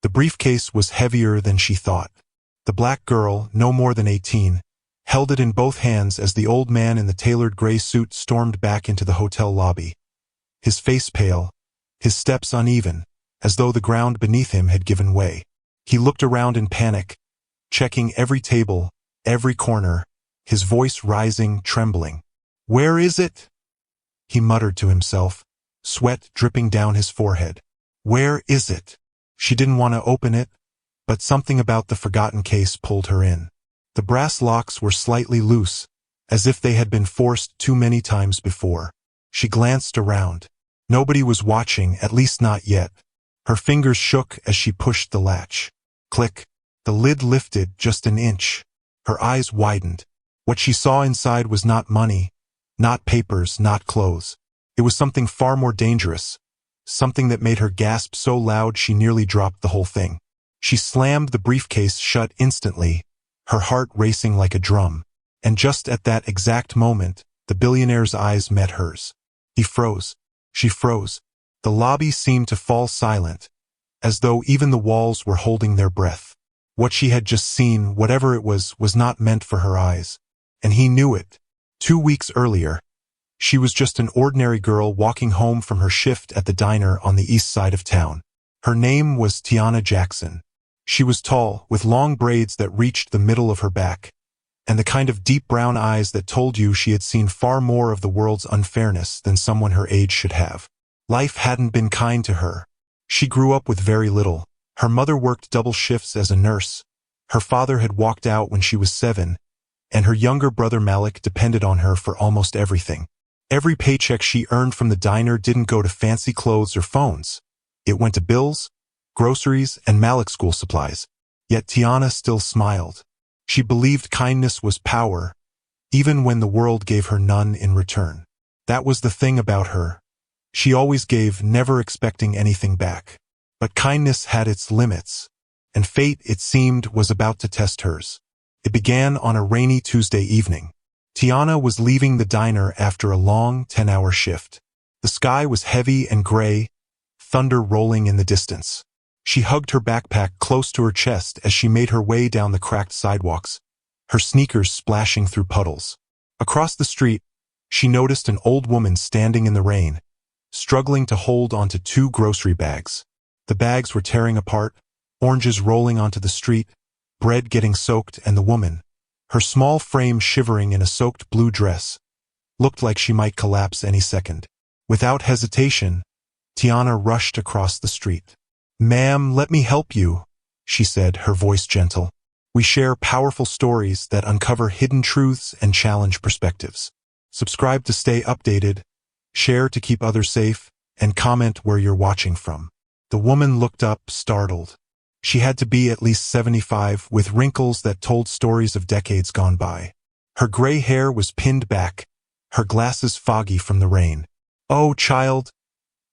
The briefcase was heavier than she thought. The black girl, no more than 18, held it in both hands as the old man in the tailored gray suit stormed back into the hotel lobby. His face pale, his steps uneven, as though the ground beneath him had given way. He looked around in panic, checking every table, every corner, his voice rising, trembling. "Where is it?" he muttered to himself, sweat dripping down his forehead. "Where is it?" She didn't want to open it, but something about the forgotten case pulled her in. The brass locks were slightly loose, as if they had been forced too many times before. She glanced around. Nobody was watching, at least not yet. Her fingers shook as she pushed the latch. Click. The lid lifted just an inch. Her eyes widened. What she saw inside was not money, not papers, not clothes. It was something far more dangerous, something that made her gasp so loud she nearly dropped the whole thing. She slammed the briefcase shut instantly, her heart racing like a drum. And just at that exact moment, the billionaire's eyes met hers. He froze. She froze. The lobby seemed to fall silent, as though even the walls were holding their breath. What she had just seen, whatever it was not meant for her eyes. And he knew it. 2 weeks earlier, she was just an ordinary girl walking home from her shift at the diner on the east side of town. Her name was Tiana Jackson. She was tall, with long braids that reached the middle of her back, and the kind of deep brown eyes that told you she had seen far more of the world's unfairness than someone her age should have. Life hadn't been kind to her. She grew up with very little. Her mother worked double shifts as a nurse. Her father had walked out when she was 7, and her younger brother Malik depended on her for almost everything. Every paycheck she earned from the diner didn't go to fancy clothes or phones. It went to bills, groceries, and Malik school supplies. Yet Tiana still smiled. She believed kindness was power, even when the world gave her none in return. That was the thing about her. She always gave, never expecting anything back. But kindness had its limits, and fate, it seemed, was about to test hers. It began on a rainy Tuesday evening. Tiana was leaving the diner after a long 10-hour shift. The sky was heavy and gray, thunder rolling in the distance. She hugged her backpack close to her chest as she made her way down the cracked sidewalks, her sneakers splashing through puddles. Across the street, she noticed an old woman standing in the rain, struggling to hold onto 2 grocery bags. The bags were tearing apart, oranges rolling onto the street, bread getting soaked, and the woman, her small frame shivering in a soaked blue dress, looked like she might collapse any second. Without hesitation, Tiana rushed across the street. "Ma'am, let me help you," she said, her voice gentle. We share powerful stories that uncover hidden truths and challenge perspectives. Subscribe to stay updated, share to keep others safe, and comment where you're watching from. The woman looked up, startled. She had to be at least 75, with wrinkles that told stories of decades gone by. Her gray hair was pinned back, her glasses foggy from the rain. "Oh, child,"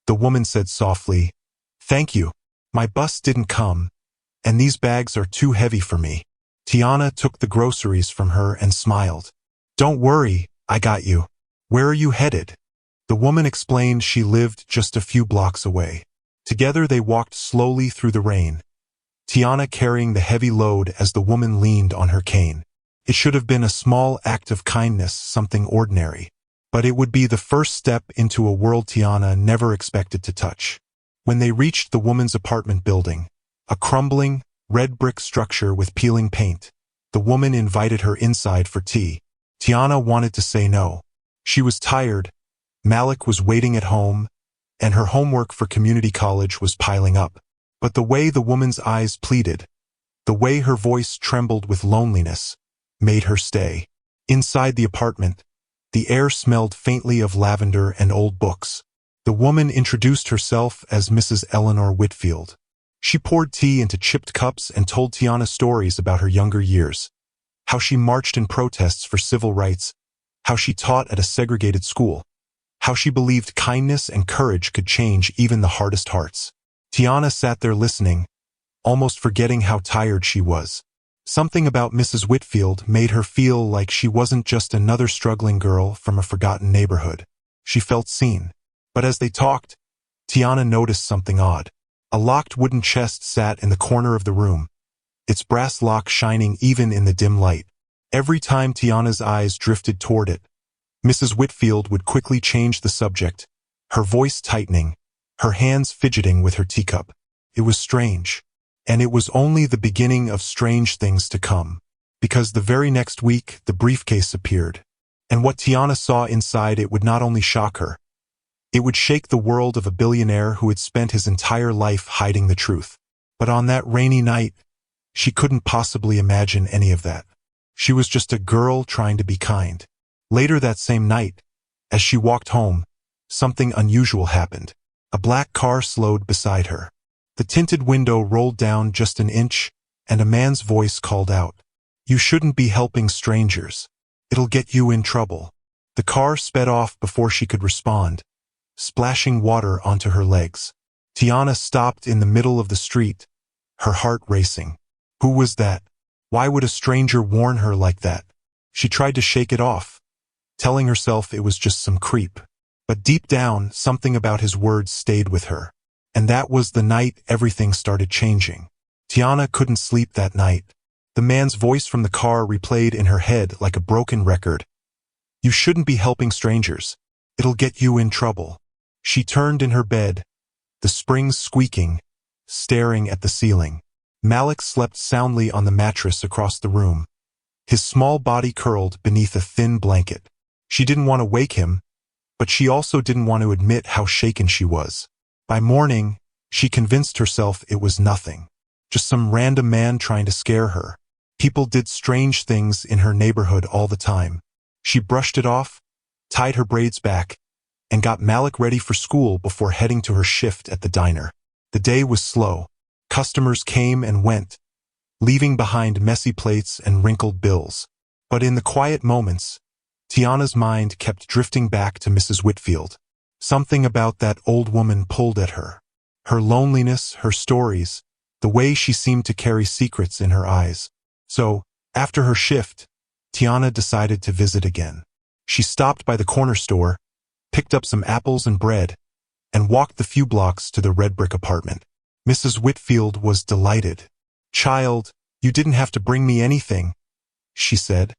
the woman said softly. "Thank you. My bus didn't come, and these bags are too heavy for me." Tiana took the groceries from her and smiled. "Don't worry, I got you. Where are you headed?" The woman explained she lived just a few blocks away. Together they walked slowly through the rain, Tiana carrying the heavy load as the woman leaned on her cane. It should have been a small act of kindness, something ordinary. But it would be the first step into a world Tiana never expected to touch. When they reached the woman's apartment building, a crumbling, red brick structure with peeling paint, the woman invited her inside for tea. Tiana wanted to say no. She was tired, Malik was waiting at home, and her homework for community college was piling up. But the way the woman's eyes pleaded, the way her voice trembled with loneliness, made her stay. Inside the apartment, the air smelled faintly of lavender and old books. The woman introduced herself as Mrs. Eleanor Whitfield. She poured tea into chipped cups and told Tiana stories about her younger years, how she marched in protests for civil rights, how she taught at a segregated school, how she believed kindness and courage could change even the hardest hearts. Tiana sat there listening, almost forgetting how tired she was. Something about Mrs. Whitfield made her feel like she wasn't just another struggling girl from a forgotten neighborhood. She felt seen. But as they talked, Tiana noticed something odd. A locked wooden chest sat in the corner of the room, its brass lock shining even in the dim light. Every time Tiana's eyes drifted toward it, Mrs. Whitfield would quickly change the subject, her voice tightening, her hands fidgeting with her teacup. It was strange. And it was only the beginning of strange things to come. Because the very next week, the briefcase appeared. And what Tiana saw inside it would not only shock her, it would shake the world of a billionaire who had spent his entire life hiding the truth. But on that rainy night, she couldn't possibly imagine any of that. She was just a girl trying to be kind. Later that same night, as she walked home, something unusual happened. A black car slowed beside her. The tinted window rolled down just an inch, and a man's voice called out, "You shouldn't be helping strangers. It'll get you in trouble." The car sped off before she could respond, splashing water onto her legs. Tiana stopped in the middle of the street, her heart racing. Who was that? Why would a stranger warn her like that? She tried to shake it off, telling herself it was just some creep. But deep down, something about his words stayed with her. And that was the night everything started changing. Tiana couldn't sleep that night. The man's voice from the car replayed in her head like a broken record. "You shouldn't be helping strangers. It'll get you in trouble." She turned in her bed, the springs squeaking, staring at the ceiling. Malik slept soundly on the mattress across the room, his small body curled beneath a thin blanket. She didn't want to wake him, but she also didn't want to admit how shaken she was. By morning, she convinced herself it was nothing. Just some random man trying to scare her. People did strange things in her neighborhood all the time. She brushed it off, tied her braids back, and got Malik ready for school before heading to her shift at the diner. The day was slow. Customers came and went, leaving behind messy plates and wrinkled bills. But in the quiet moments, Tiana's mind kept drifting back to Mrs. Whitfield. Something about that old woman pulled at her. Her loneliness, her stories, the way she seemed to carry secrets in her eyes. So, after her shift, Tiana decided to visit again. She stopped by the corner store, picked up some apples and bread, and walked the few blocks to the red brick apartment. Mrs. Whitfield was delighted. "Child, you didn't have to bring me anything," she said,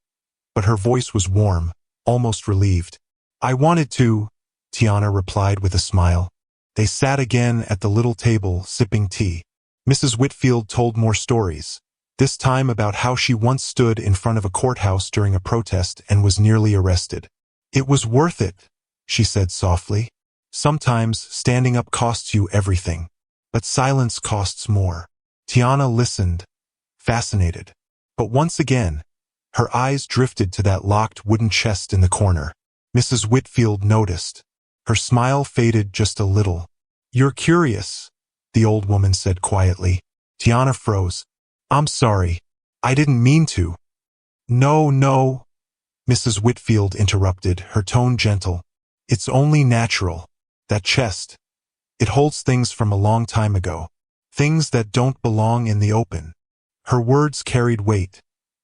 but her voice was warm, almost relieved. "I wanted to," Tiana replied with a smile. They sat again at the little table, sipping tea. Mrs. Whitfield told more stories, this time about how she once stood in front of a courthouse during a protest and was nearly arrested. "It was worth it," she said softly. "Sometimes standing up costs you everything, but silence costs more." Tiana listened, fascinated. But once again, her eyes drifted to that locked wooden chest in the corner. Mrs. Whitfield noticed. Her smile faded just a little. "You're curious," the old woman said quietly. Tiana froze. "I'm sorry. I didn't mean to." No, Mrs. Whitfield interrupted, her tone gentle. "It's only natural. That chest. It holds things from a long time ago. Things that don't belong in the open." Her words carried weight,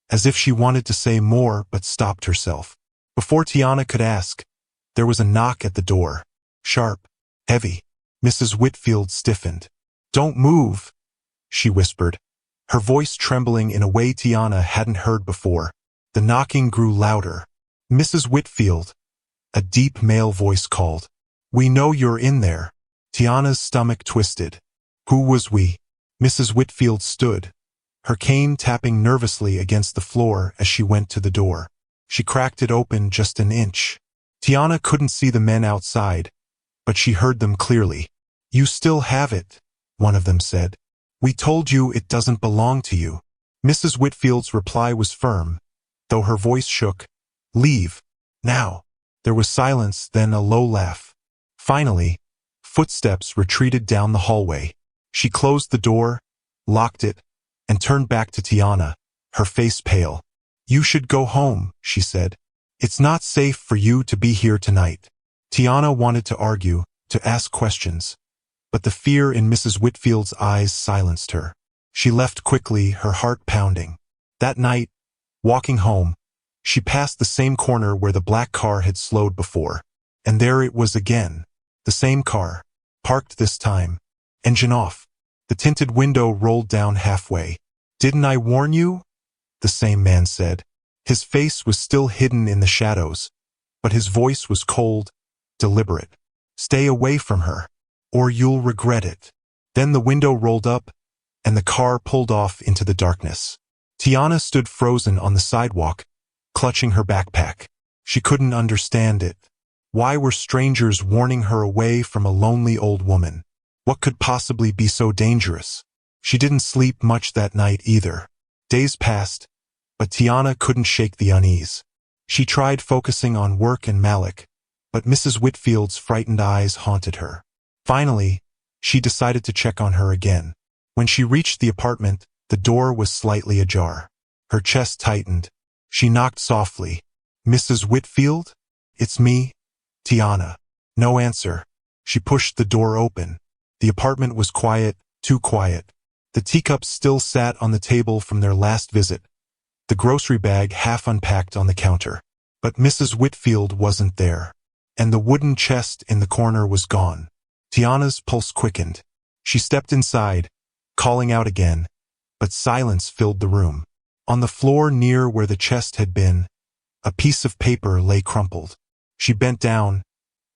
as if she wanted to say more but stopped herself. Before Tiana could ask, there was a knock at the door. Sharp, heavy. Mrs. Whitfield stiffened. "Don't move," she whispered, her voice trembling in a way Tiana hadn't heard before. The knocking grew louder. "Mrs. Whitfield," a deep male voice called. "We know you're in there." Tiana's stomach twisted. Who was we? Mrs. Whitfield stood, her cane tapping nervously against the floor as she went to the door. She cracked it open just an inch. Tiana couldn't see the men outside, but she heard them clearly. "You still have it," one of them said. "We told you it doesn't belong to you." Mrs. Whitfield's reply was firm, though her voice shook. "Leave. Now." There was silence, then a low laugh. Finally, footsteps retreated down the hallway. She closed the door, locked it, and turned back to Tiana, her face pale. "You should go home," she said. "It's not safe for you to be here tonight." Tiana wanted to argue, to ask questions, but the fear in Mrs. Whitfield's eyes silenced her. She left quickly, her heart pounding. That night, walking home, she passed the same corner where the black car had slowed before. And there it was again. The same car, parked this time, engine off. The tinted window rolled down halfway. "Didn't I warn you?" the same man said. His face was still hidden in the shadows, but his voice was cold, deliberate. "Stay away from her, or you'll regret it." Then the window rolled up, and the car pulled off into the darkness. Tiana stood frozen on the sidewalk, clutching her backpack. She couldn't understand it. Why were strangers warning her away from a lonely old woman? What could possibly be so dangerous? She didn't sleep much that night either. Days passed, but Tiana couldn't shake the unease. She tried focusing on work and Malik, but Mrs. Whitfield's frightened eyes haunted her. Finally, she decided to check on her again. When she reached the apartment, the door was slightly ajar. Her chest tightened. She knocked softly. "Mrs. Whitfield? It's me, Tiana." No answer. She pushed the door open. The apartment was quiet, too quiet. The teacups still sat on the table from their last visit, the grocery bag half unpacked on the counter. But Mrs. Whitfield wasn't there, and the wooden chest in the corner was gone. Tiana's pulse quickened. She stepped inside, calling out again, but silence filled the room. On the floor near where the chest had been, a piece of paper lay crumpled. She bent down,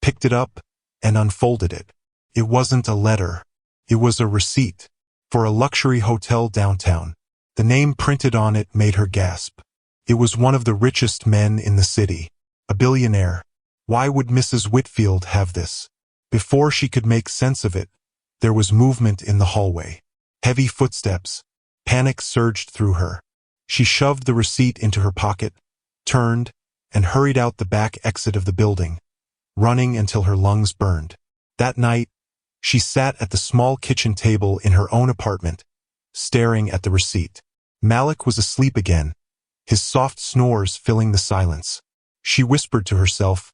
picked it up, and unfolded it. It wasn't a letter. It was a receipt for a luxury hotel downtown. The name printed on it made her gasp. It was one of the richest men in the city, a billionaire. Why would Mrs. Whitfield have this? Before she could make sense of it, there was movement in the hallway. Heavy footsteps. Panic surged through her. She shoved the receipt into her pocket, turned, and hurried out the back exit of the building, running until her lungs burned. That night, she sat at the small kitchen table in her own apartment, staring at the receipt. Malik was asleep again, his soft snores filling the silence. She whispered to herself,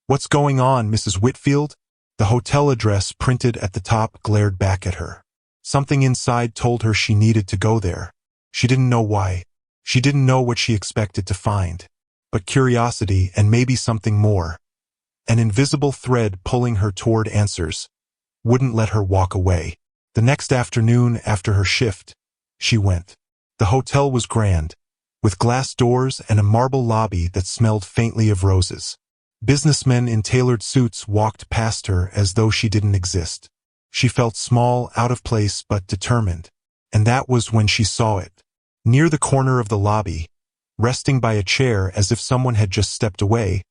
"What's going on, Mrs. Whitfield?" The hotel address printed at the top glared back at her. Something inside told her she needed to go there. She didn't know why. She didn't know what she expected to find. But curiosity and maybe something more, an invisible thread pulling her toward answers, wouldn't let her walk away. The next afternoon after her shift, she went. The hotel was grand, with glass doors and a marble lobby that smelled faintly of roses. Businessmen in tailored suits walked past her as though she didn't exist. She felt small, out of place, but determined. And that was when she saw it. Near the corner of the lobby, resting by a chair as if someone had just stepped away,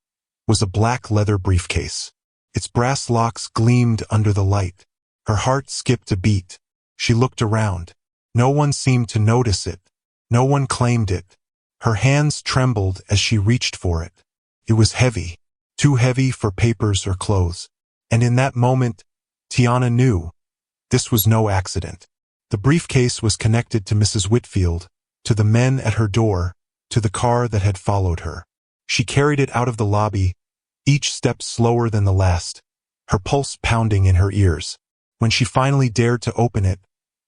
was a black leather briefcase. Its brass locks gleamed under the light. Her heart skipped a beat. She looked around. No one seemed to notice it. No one claimed it. Her hands trembled as she reached for it. It was heavy, too heavy for papers or clothes. And in that moment, Tiana knew this was no accident. The briefcase was connected to Mrs. Whitfield, to the men at her door, to the car that had followed her. She carried it out of the lobby, each step slower than the last, her pulse pounding in her ears. When she finally dared to open it,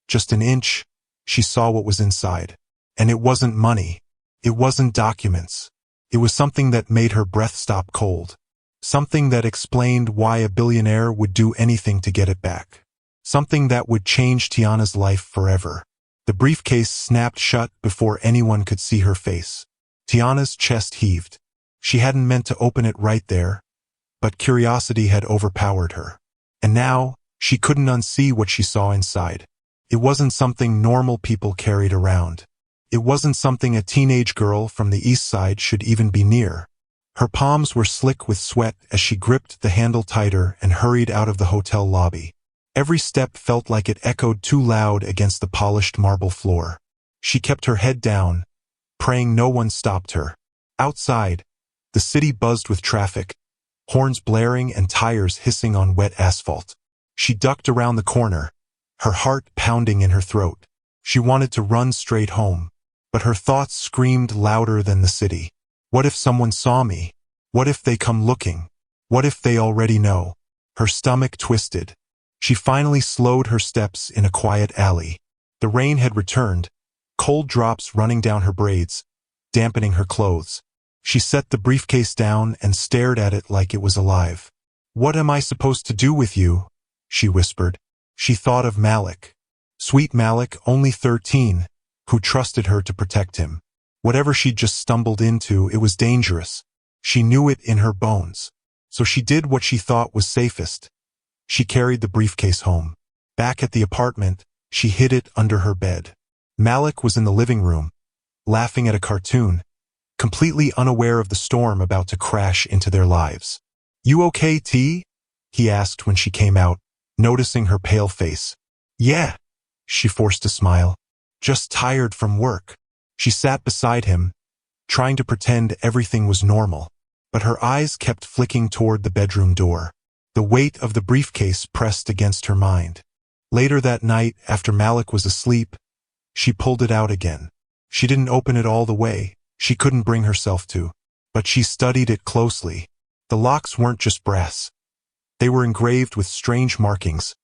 just an inch, she saw what was inside. And it wasn't money. It wasn't documents. It was something that made her breath stop cold. Something that explained why a billionaire would do anything to get it back. Something that would change Tiana's life forever. The briefcase snapped shut before anyone could see her face. Tiana's chest heaved. She hadn't meant to open it right there, but curiosity had overpowered her. And now, she couldn't unsee what she saw inside. It wasn't something normal people carried around. It wasn't something a teenage girl from the east side should even be near. Her palms were slick with sweat as she gripped the handle tighter and hurried out of the hotel lobby. Every step felt like it echoed too loud against the polished marble floor. She kept her head down, praying no one stopped her. Outside, the city buzzed with traffic, horns blaring and tires hissing on wet asphalt. She ducked around the corner, her heart pounding in her throat. She wanted to run straight home, but her thoughts screamed louder than the city. What if someone saw me? What if they come looking? What if they already know? Her stomach twisted. She finally slowed her steps in a quiet alley. The rain had returned, cold drops running down her braids, dampening her clothes. She set the briefcase down and stared at it like it was alive. "What am I supposed to do with you?" she whispered. She thought of Malik. Sweet Malik, only 13, who trusted her to protect him. Whatever she'd just stumbled into, it was dangerous. She knew it in her bones. So she did what she thought was safest. She carried the briefcase home. Back at the apartment, she hid it under her bed. Malik was in the living room, laughing at a cartoon, completely unaware of the storm about to crash into their lives. "You okay, T?" he asked when she came out, noticing her pale face. "Yeah," she forced a smile. "Just tired from work." She sat beside him, trying to pretend everything was normal, but her eyes kept flicking toward the bedroom door. The weight of the briefcase pressed against her mind. Later that night, after Malik was asleep, she pulled it out again. She didn't open it all the way. She couldn't bring herself to. But she studied it closely. The locks weren't just brass. They were engraved with strange markings,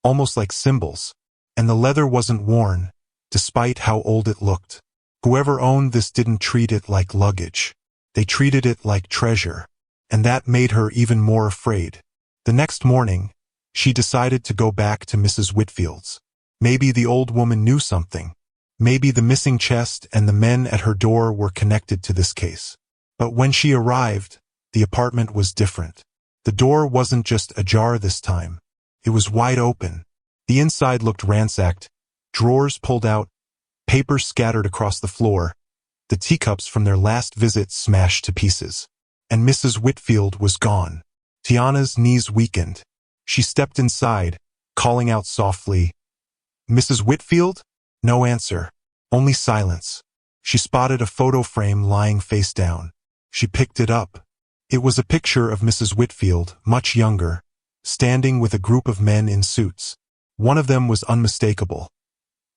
almost like symbols. And the leather wasn't worn, despite how old it looked. Whoever owned this didn't treat it like luggage. They treated it like treasure. And that made her even more afraid. The next morning, she decided to go back to Mrs. Whitfield's. Maybe the old woman knew something. Maybe the missing chest and the men at her door were connected to this case. But when she arrived, the apartment was different. The door wasn't just ajar this time. It was wide open. The inside looked ransacked, drawers pulled out, papers scattered across the floor, the teacups from their last visit smashed to pieces. And Mrs. Whitfield was gone. Tiana's knees weakened. She stepped inside, calling out softly, "Mrs. Whitfield?" No answer, only silence. She spotted a photo frame lying face down. She picked it up. It was a picture of Mrs. Whitfield, much younger, standing with a group of men in suits. One of them was unmistakable.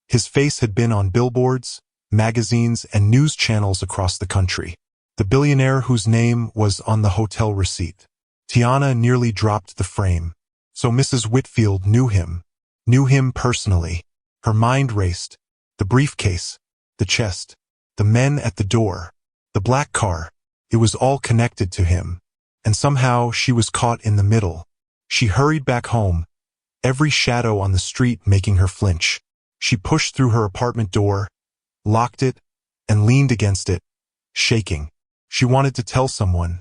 His face had been on billboards, magazines, and news channels across the country. The billionaire whose name was on the hotel receipt. Tiana nearly dropped the frame. So Mrs. Whitfield knew him personally. Her mind raced. The briefcase, the chest, the men at the door, the black car. It was all connected to him. And somehow she was caught in the middle. She hurried back home, every shadow on the street making her flinch. She pushed through her apartment door, locked it, and leaned against it, shaking. She wanted to tell someone,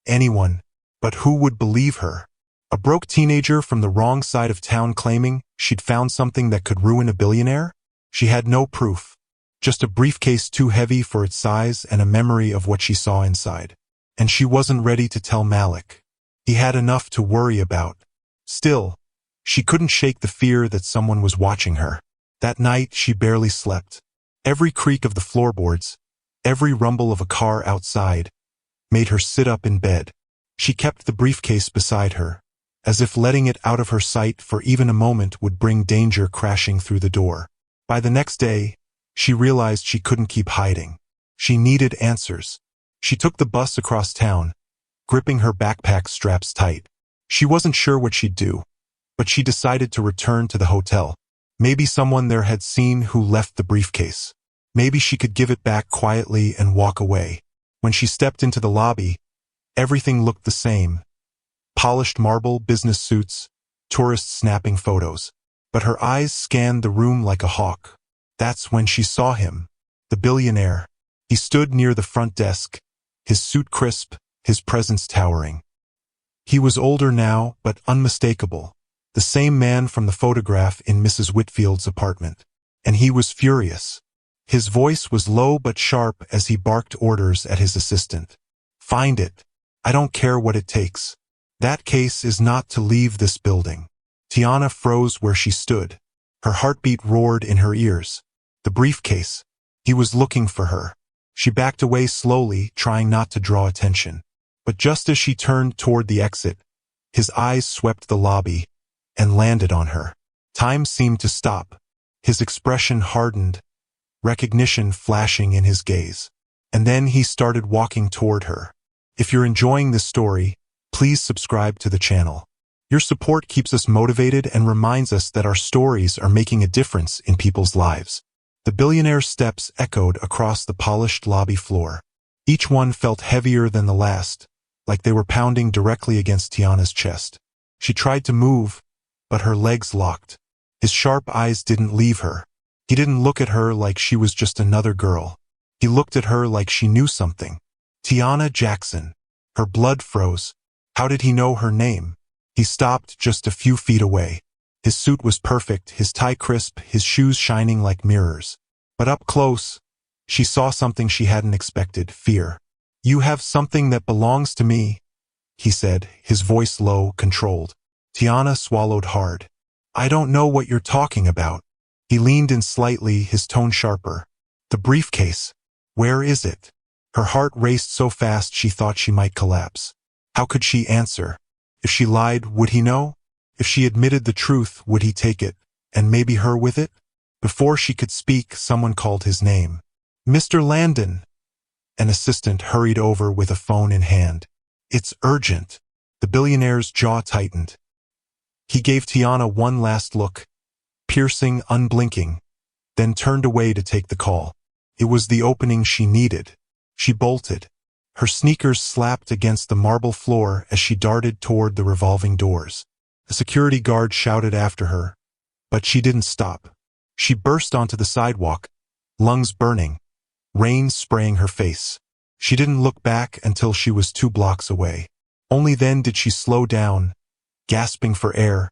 anyone, but who would believe her? A broke teenager from the wrong side of town claiming she'd found something that could ruin a billionaire? She had no proof, just a briefcase too heavy for its size and a memory of what she saw inside. And she wasn't ready to tell Malik. He had enough to worry about. Still, she couldn't shake the fear that someone was watching her. That night, she barely slept. Every creak of the floorboards, every rumble of a car outside, made her sit up in bed. She kept the briefcase beside her, as if letting it out of her sight for even a moment would bring danger crashing through the door. By the next day, she realized she couldn't keep hiding. She needed answers. She took the bus across town, gripping her backpack straps tight. She wasn't sure what she'd do, but she decided to return to the hotel. Maybe someone there had seen who left the briefcase. Maybe she could give it back quietly and walk away. When she stepped into the lobby, everything looked the same. Polished marble, business suits, tourists snapping photos. But her eyes scanned the room like a hawk. That's when she saw him, the billionaire. He stood near the front desk, his suit crisp, his presence towering. He was older now, but unmistakable. The same man from the photograph in Mrs. Whitfield's apartment. And he was furious. His voice was low but sharp as he barked orders at his assistant. "Find it. I don't care what it takes. That case is not to leave this building." Tiana froze where she stood. Her heartbeat roared in her ears. The briefcase. He was looking for her. She backed away slowly, trying not to draw attention. But just as she turned toward the exit, his eyes swept the lobby and landed on her. Time seemed to stop. His expression hardened, recognition flashing in his gaze. And then he started walking toward her. If you're enjoying this story, please subscribe to the channel. Your support keeps us motivated and reminds us that our stories are making a difference in people's lives. The billionaire's steps echoed across the polished lobby floor. Each one felt heavier than the last, like they were pounding directly against Tiana's chest. She tried to move, but her legs locked. His sharp eyes didn't leave her. He didn't look at her like she was just another girl. He looked at her like she knew something. Tiana Jackson. Her blood froze. How did he know her name? He stopped just a few feet away. His suit was perfect, his tie crisp, his shoes shining like mirrors. But up close, she saw something she hadn't expected, fear. "You have something that belongs to me," he said, his voice low, controlled. Tiana swallowed hard. "I don't know what you're talking about." He leaned in slightly, his tone sharper. "The briefcase. Where is it?" Her heart raced so fast she thought she might collapse. How could she answer? If she lied, would he know? If she admitted the truth, would he take it, and maybe her with it? Before she could speak, someone called his name. "Mr. Landon." An assistant hurried over with a phone in hand. "It's urgent." The billionaire's jaw tightened. He gave Tiana one last look, piercing, unblinking, then turned away to take the call. It was the opening she needed. She bolted. Her sneakers slapped against the marble floor as she darted toward the revolving doors. A security guard shouted after her, but she didn't stop. She burst onto the sidewalk, lungs burning, rain spraying her face. She didn't look back until she was 2 blocks away. Only then did she slow down, gasping for air,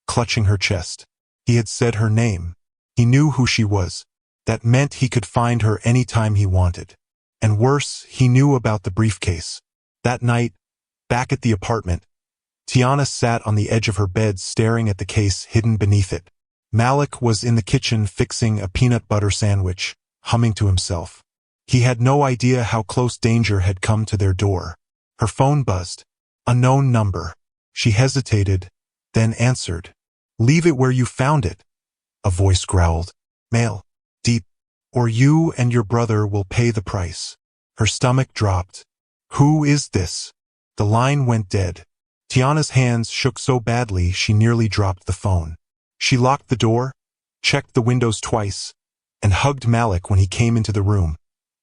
clutching her chest. He had said her name. He knew who she was. That meant he could find her any time he wanted. And worse, he knew about the briefcase. That night, back at the apartment, Tiana sat on the edge of her bed staring at the case hidden beneath it. Malik was in the kitchen fixing a peanut butter sandwich, humming to himself. He had no idea how close danger had come to their door. Her phone buzzed. Unknown number. She hesitated, then answered. "Leave it where you found it," a voice growled. "Male. Deep. Or you and your brother will pay the price." Her stomach dropped. "Who is this?" The line went dead. Tiana's hands shook so badly she nearly dropped the phone. She locked the door, checked the windows twice, and hugged Malik when he came into the room,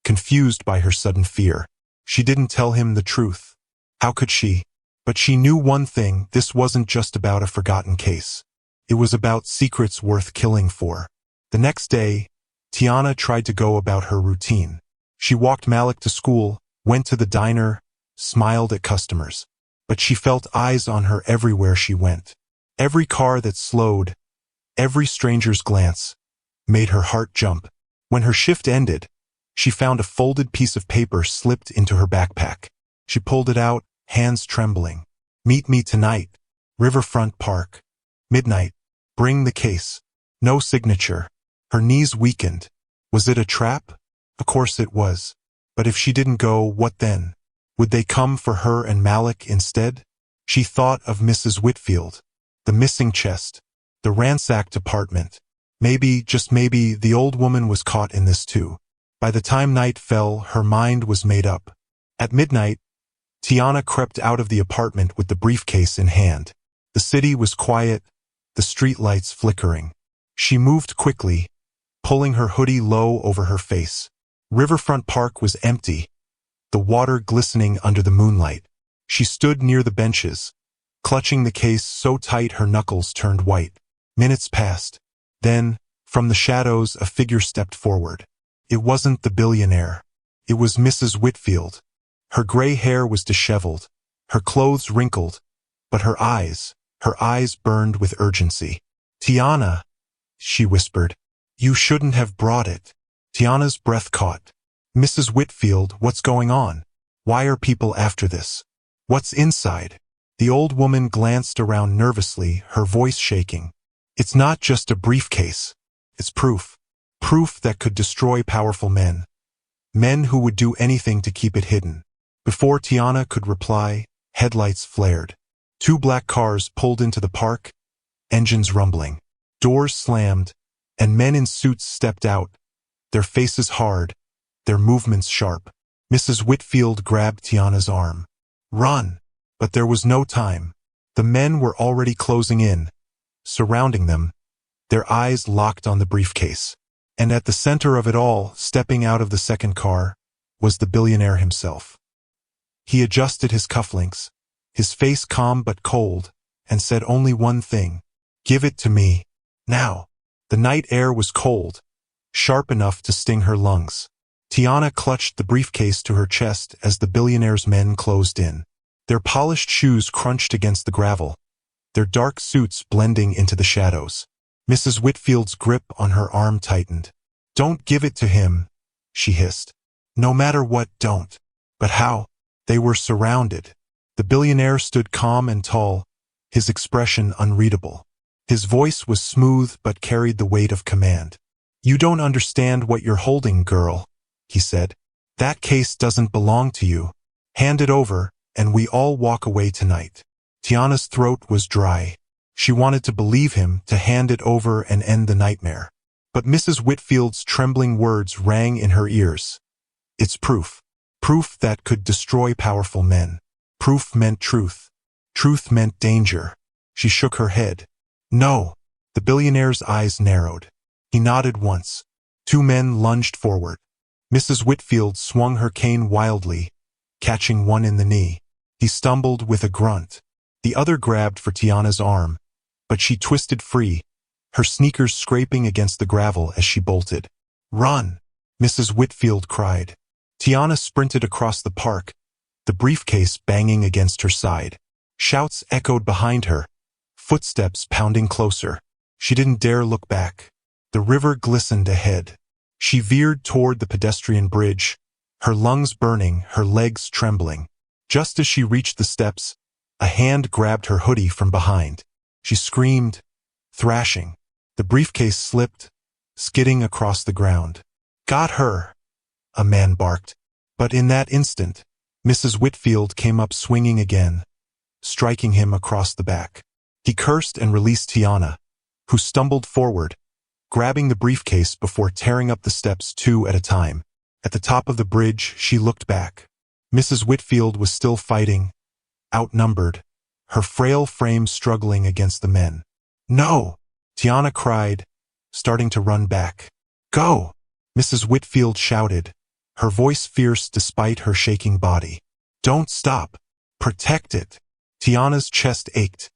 confused by her sudden fear. She didn't tell him the truth. How could she? But she knew one thing: this wasn't just about a forgotten case. It was about secrets worth killing for. The next day, Tiana tried to go about her routine. She walked Malik to school, went to the diner, smiled at customers. But she felt eyes on her everywhere she went. Every car that slowed, every stranger's glance, made her heart jump. When her shift ended, she found a folded piece of paper slipped into her backpack. She pulled it out, hands trembling. "Meet me tonight. Riverfront Park. Midnight. Bring the case." No signature. Her knees weakened. Was it a trap? Of course it was. But if she didn't go, what then? Would they come for her and Malik instead? She thought of Mrs. Whitfield, the missing chest, the ransacked apartment. Maybe, just maybe, the old woman was caught in this too. By the time night fell, her mind was made up. At midnight, Tiana crept out of the apartment with the briefcase in hand. The city was quiet, the streetlights flickering. She moved quickly, pulling her hoodie low over her face. Riverfront Park was empty, the water glistening under the moonlight. She stood near the benches, clutching the case so tight her knuckles turned white. Minutes passed. Then, from the shadows, a figure stepped forward. It wasn't the billionaire. It was Mrs. Whitfield. Her gray hair was disheveled, her clothes wrinkled, but her eyes burned with urgency. "Tiana," she whispered, "you shouldn't have brought it." Tiana's breath caught. "Mrs. Whitfield, what's going on? Why are people after this? What's inside?" The old woman glanced around nervously, her voice shaking. "It's not just a briefcase. It's proof. Proof that could destroy powerful men. Men who would do anything to keep it hidden." Before Tiana could reply, headlights flared. 2 black cars pulled into the park, engines rumbling. Doors slammed, and men in suits stepped out, their faces hard, their movements sharp. Mrs. Whitfield grabbed Tiana's arm. "Run!" But there was no time. The men were already closing in, surrounding them, their eyes locked on the briefcase. And at the center of it all, stepping out of the second car, was the billionaire himself. He adjusted his cufflinks, his face calm but cold, and said only one thing: "Give it to me." Now. The night air was cold, sharp enough to sting her lungs. Tiana clutched the briefcase to her chest as the billionaire's men closed in. Their polished shoes crunched against the gravel, their dark suits blending into the shadows. Mrs. Whitfield's grip on her arm tightened. "Don't give it to him," she hissed. "No matter what, don't." But how? They were surrounded. The billionaire stood calm and tall, his expression unreadable. His voice was smooth but carried the weight of command. "You don't understand what you're holding, girl," he said. "That case doesn't belong to you. Hand it over, and we all walk away tonight." Tiana's throat was dry. She wanted to believe him, to hand it over and end the nightmare. But Mrs. Whitfield's trembling words rang in her ears. "It's proof. Proof that could destroy powerful men. Proof meant truth. Truth meant danger." She shook her head. "No." The billionaire's eyes narrowed. He nodded once. Two men lunged forward. Mrs. Whitfield swung her cane wildly, catching one in the knee. He stumbled with a grunt. The other grabbed for Tiana's arm, but she twisted free, her sneakers scraping against the gravel as she bolted. "Run!" Mrs. Whitfield cried. Tiana sprinted across the park, the briefcase banging against her side. Shouts echoed behind her, footsteps pounding closer. She didn't dare look back. The river glistened ahead. She veered toward the pedestrian bridge, her lungs burning, her legs trembling. Just as she reached the steps, a hand grabbed her hoodie from behind. She screamed, thrashing. The briefcase slipped, skidding across the ground. "Got her," a man barked. But in that instant, Mrs. Whitfield came up swinging again, striking him across the back. He cursed and released Tiana, who stumbled forward, grabbing the briefcase before tearing up the steps two at a time. At the top of the bridge, she looked back. Mrs. Whitfield was still fighting, outnumbered, her frail frame struggling against the men. "No!" Tiana cried, starting to run back. "Go!" Mrs. Whitfield shouted, her voice fierce despite her shaking body. "Don't stop. Protect it." Tiana's chest ached,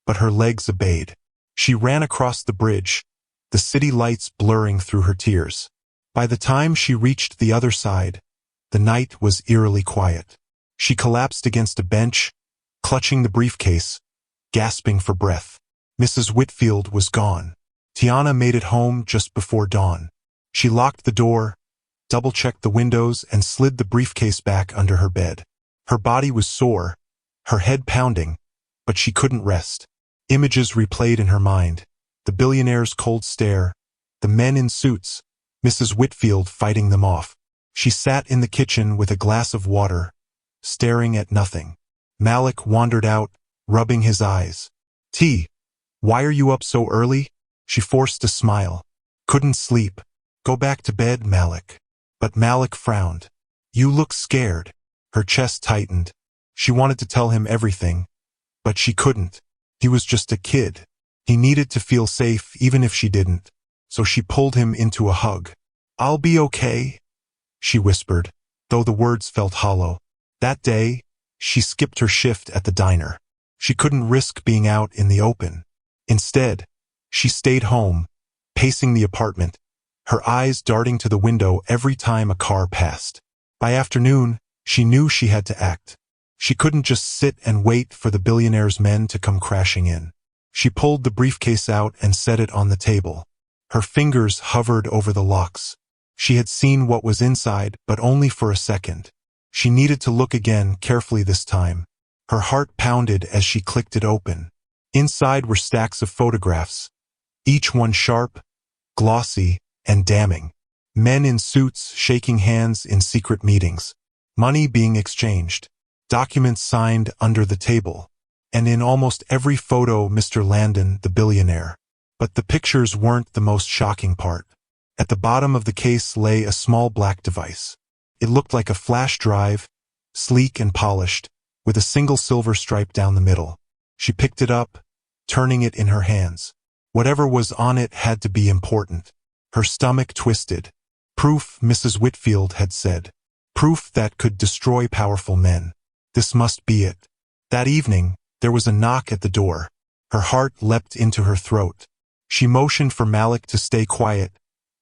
but her legs obeyed. She ran across the bridge, the city lights blurring through her tears. By the time she reached the other side, the night was eerily quiet. She collapsed against a bench, clutching the briefcase, gasping for breath. Mrs. Whitfield was gone. Tiana made it home just before dawn. She locked the door, double-checked the windows, and slid the briefcase back under her bed. Her body was sore, her head pounding, but she couldn't rest. Images replayed in her mind. The billionaire's cold stare, the men in suits, Mrs. Whitfield fighting them off. She sat in the kitchen with a glass of water, staring at nothing. Malik wandered out, rubbing his eyes. "T, why are you up so early?" She forced a smile. "Couldn't sleep." "Go back to bed, Malik." But Malik frowned. "You look scared." Her chest tightened. She wanted to tell him everything, but she couldn't. He was just a kid. He needed to feel safe even if she didn't. So she pulled him into a hug. "I'll be okay," she whispered, though the words felt hollow. That day, she skipped her shift at the diner. She couldn't risk being out in the open. Instead, she stayed home, pacing the apartment, her eyes darting to the window every time a car passed. By afternoon, she knew she had to act. She couldn't just sit and wait for the billionaire's men to come crashing in. She pulled the briefcase out and set it on the table. Her fingers hovered over the locks. She had seen what was inside, but only for a second. She needed to look again, carefully this time. Her heart pounded as she clicked it open. Inside were stacks of photographs, each one sharp, glossy, and damning. Men in suits shaking hands in secret meetings. Money being exchanged. Documents signed under the table. And in almost every photo, Mr. Landon, the billionaire. But the pictures weren't the most shocking part. At the bottom of the case lay a small black device. It looked like a flash drive, sleek and polished, with a single silver stripe down the middle. She picked it up, turning it in her hands. Whatever was on it had to be important. Her stomach twisted. Proof, Mrs. Whitfield had said. Proof that could destroy powerful men. This must be it. That evening, there was a knock at the door. Her heart leapt into her throat. She motioned for Malik to stay quiet,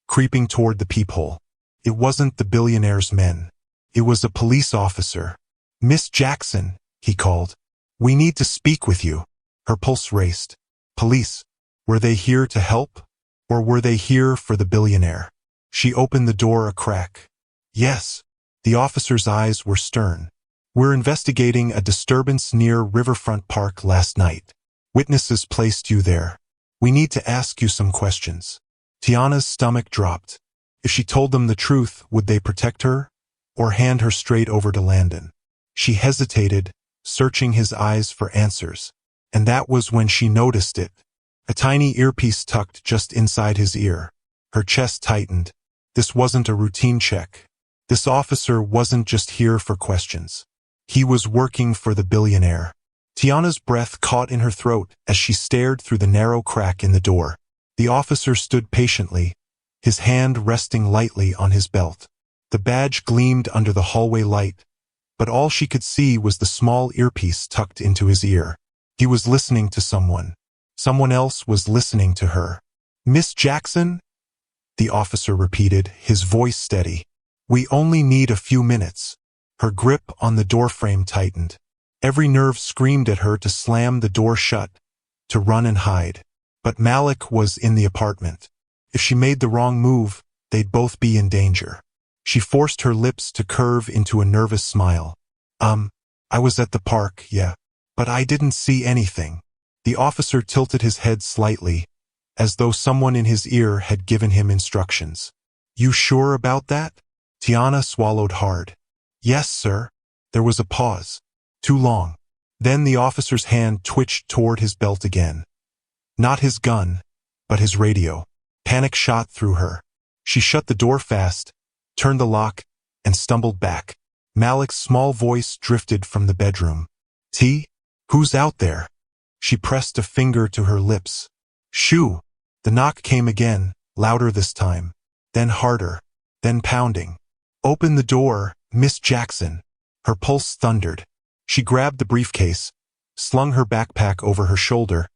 creeping toward the peephole. It wasn't the billionaire's men. It was a police officer. "Miss Jackson," he called. "We need to speak with you." Her pulse raced. Police. Were they here to help? Or were they here for the billionaire? She opened the door a crack. "Yes." The officer's eyes were stern. "We're investigating a disturbance near Riverfront Park last night. Witnesses placed you there. We need to ask you some questions." Tiana's stomach dropped. If she told them the truth, would they protect her, or hand her straight over to Landon? She hesitated, searching his eyes for answers. And that was when she noticed it. A tiny earpiece tucked just inside his ear. Her chest tightened. This wasn't a routine check. This officer wasn't just here for questions. He was working for the billionaire. Tiana's breath caught in her throat as she stared through the narrow crack in the door. The officer stood patiently, his hand resting lightly on his belt. The badge gleamed under the hallway light, but all she could see was the small earpiece tucked into his ear. He was listening to someone. Someone else was listening to her. "Miss Jackson?" the officer repeated, his voice steady. "We only need a few minutes." Her grip on the doorframe tightened. Every nerve screamed at her to slam the door shut, to run and hide. But Malik was in the apartment. If she made the wrong move, they'd both be in danger. She forced her lips to curve into a nervous smile. I was at the park, yeah. But I didn't see anything." The officer tilted his head slightly, as though someone in his ear had given him instructions. "You sure about that?" Tiana swallowed hard. "Yes, sir." There was a pause. Too long. Then the officer's hand twitched toward his belt again. Not his gun, but his radio. Panic shot through her. She shut the door fast, turned the lock, and stumbled back. Malik's small voice drifted from the bedroom. "T? Who's out there?" She pressed a finger to her lips. "Shoo!" The knock came again, louder this time. Then harder. Then pounding. "Open the door, Miss Jackson." Her pulse thundered. She grabbed the briefcase, slung her backpack over her shoulder,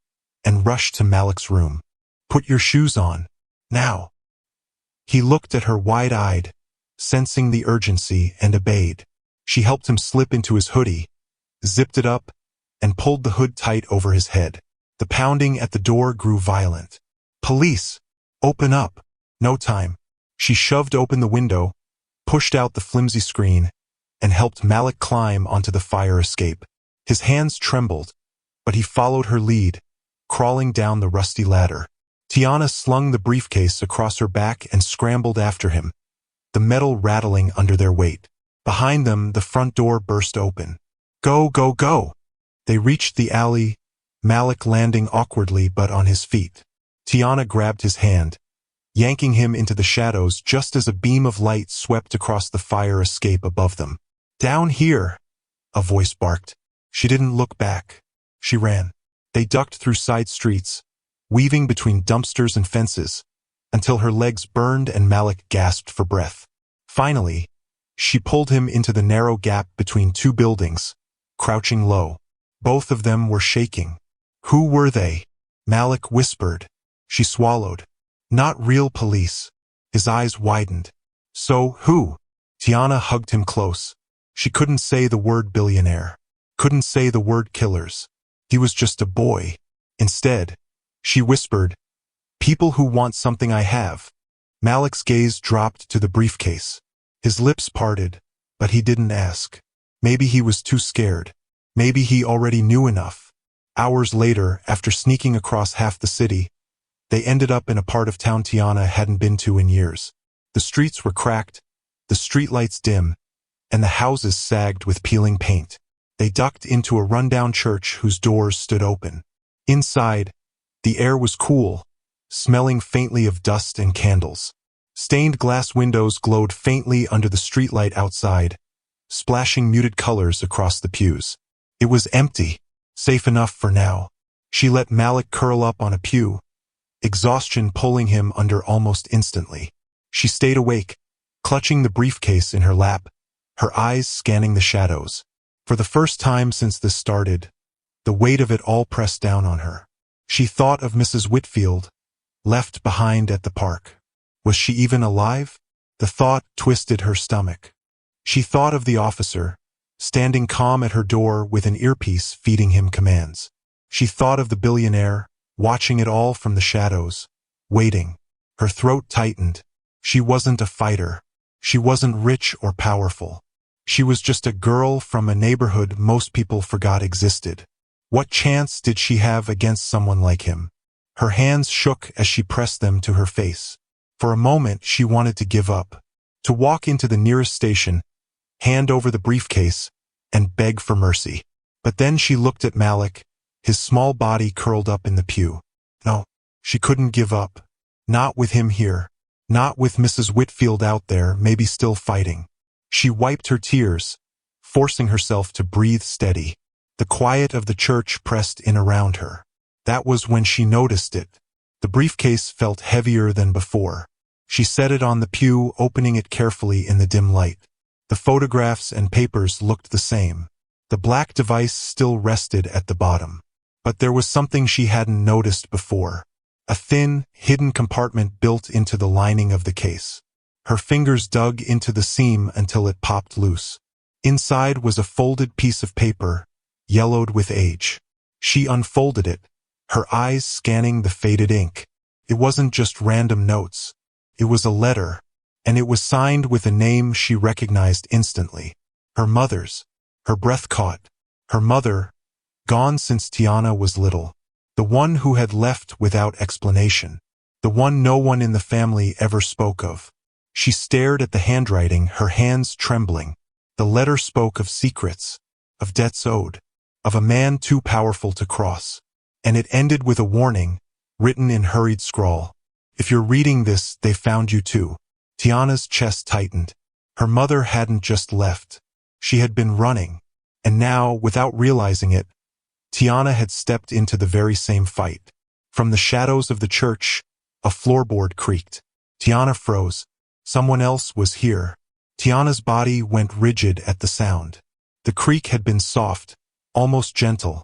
and rushed to Malik's room. "Put your shoes on. Now." He looked at her wide-eyed, sensing the urgency, and obeyed. She helped him slip into his hoodie, zipped it up, and pulled the hood tight over his head. The pounding at the door grew violent. "Police! Open up!" No time. She shoved open the window, pushed out the flimsy screen, and helped Malik climb onto the fire escape. His hands trembled, but he followed her lead, crawling down the rusty ladder. Tiana slung the briefcase across her back and scrambled after him, the metal rattling under their weight. Behind them, the front door burst open. "Go, go, go!" They reached the alley, Malik landing awkwardly but on his feet. Tiana grabbed his hand, yanking him into the shadows just as a beam of light swept across the fire escape above them. "Down here!" a voice barked. She didn't look back. She ran. They ducked through side streets, weaving between dumpsters and fences, until her legs burned and Malik gasped for breath. Finally, she pulled him into the narrow gap between two buildings, crouching low. Both of them were shaking. "Who were they?" Malik whispered. She swallowed. "Not real police." His eyes widened. "So, who?" Tiana hugged him close. She couldn't say the word billionaire. Couldn't say the word killers. He was just a boy. Instead, she whispered, "People who want something I have." Malik's gaze dropped to the briefcase. His lips parted, but he didn't ask. Maybe he was too scared. Maybe he already knew enough. Hours later, after sneaking across half the city, they ended up in a part of town Tiana hadn't been to in years. The streets were cracked, the streetlights dim, and the houses sagged with peeling paint. They ducked into a rundown church whose doors stood open. Inside, the air was cool, smelling faintly of dust and candles. Stained glass windows glowed faintly under the streetlight outside, splashing muted colors across the pews. It was empty, safe enough for now. She let Malik curl up on a pew, exhaustion pulling him under almost instantly. She stayed awake, clutching the briefcase in her lap, her eyes scanning the shadows. For the first time since this started, the weight of it all pressed down on her. She thought of Mrs. Whitfield, left behind at the park. Was she even alive? The thought twisted her stomach. She thought of the officer, standing calm at her door with an earpiece feeding him commands. She thought of the billionaire, watching it all from the shadows, waiting. Her throat tightened. She wasn't a fighter. She wasn't rich or powerful. She was just a girl from a neighborhood most people forgot existed. What chance did she have against someone like him? Her hands shook as she pressed them to her face. For a moment she wanted to give up, to walk into the nearest station, hand over the briefcase, and beg for mercy. But then she looked at Malik, his small body curled up in the pew. No, she couldn't give up. Not with him here. Not with Mrs. Whitfield out there, maybe still fighting. She wiped her tears, forcing herself to breathe steady. The quiet of the church pressed in around her. That was when she noticed it. The briefcase felt heavier than before. She set it on the pew, opening it carefully in the dim light. The photographs and papers looked the same. The black device still rested at the bottom. But there was something she hadn't noticed before. A thin, hidden compartment built into the lining of the case. Her fingers dug into the seam until it popped loose. Inside was a folded piece of paper, yellowed with age. She unfolded it, her eyes scanning the faded ink. It wasn't just random notes. It was a letter, and it was signed with a name she recognized instantly. Her mother's. Her breath caught. Her mother, gone since Tiana was little. The one who had left without explanation. The one no one in the family ever spoke of. She stared at the handwriting, her hands trembling. The letter spoke of secrets, of debts owed, of a man too powerful to cross. And it ended with a warning, written in hurried scrawl. If you're reading this, they found you too. Tiana's chest tightened. Her mother hadn't just left. She had been running. And now, without realizing it, Tiana had stepped into the very same fight. From the shadows of the church, a floorboard creaked. Tiana froze. Someone else was here. Tiana's body went rigid at the sound. The creak had been soft, almost gentle,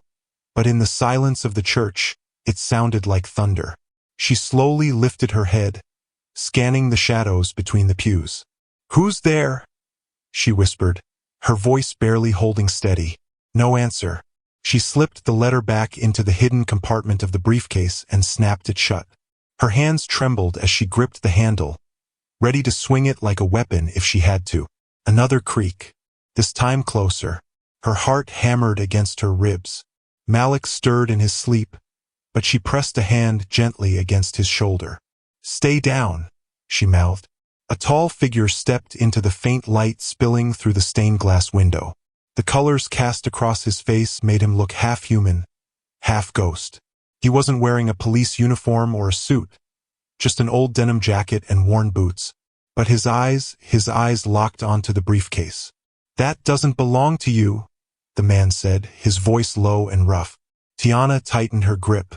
but in the silence of the church, it sounded like thunder. She slowly lifted her head, scanning the shadows between the pews. "Who's there?" she whispered, her voice barely holding steady. No answer. She slipped the letter back into the hidden compartment of the briefcase and snapped it shut. Her hands trembled as she gripped the handle, ready to swing it like a weapon if she had to. Another creak, this time closer. Her heart hammered against her ribs. Malik stirred in his sleep, but she pressed a hand gently against his shoulder. "Stay down," she mouthed. A tall figure stepped into the faint light spilling through the stained glass window. The colors cast across his face made him look half human, half ghost. He wasn't wearing a police uniform or a suit, just an old denim jacket and worn boots. But his eyes locked onto the briefcase. "That doesn't belong to you," the man said, his voice low and rough. Tiana tightened her grip.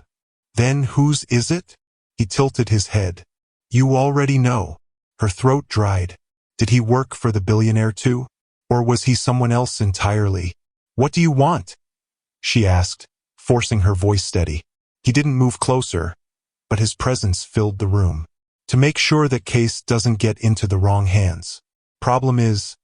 "Then whose is it?" He tilted his head. "You already know." Her throat dried. Did he work for the billionaire too? Or was he someone else entirely? "What do you want?" she asked, forcing her voice steady. He didn't move closer, but his presence filled the room. "To make sure that case doesn't get into the wrong hands. Problem is,"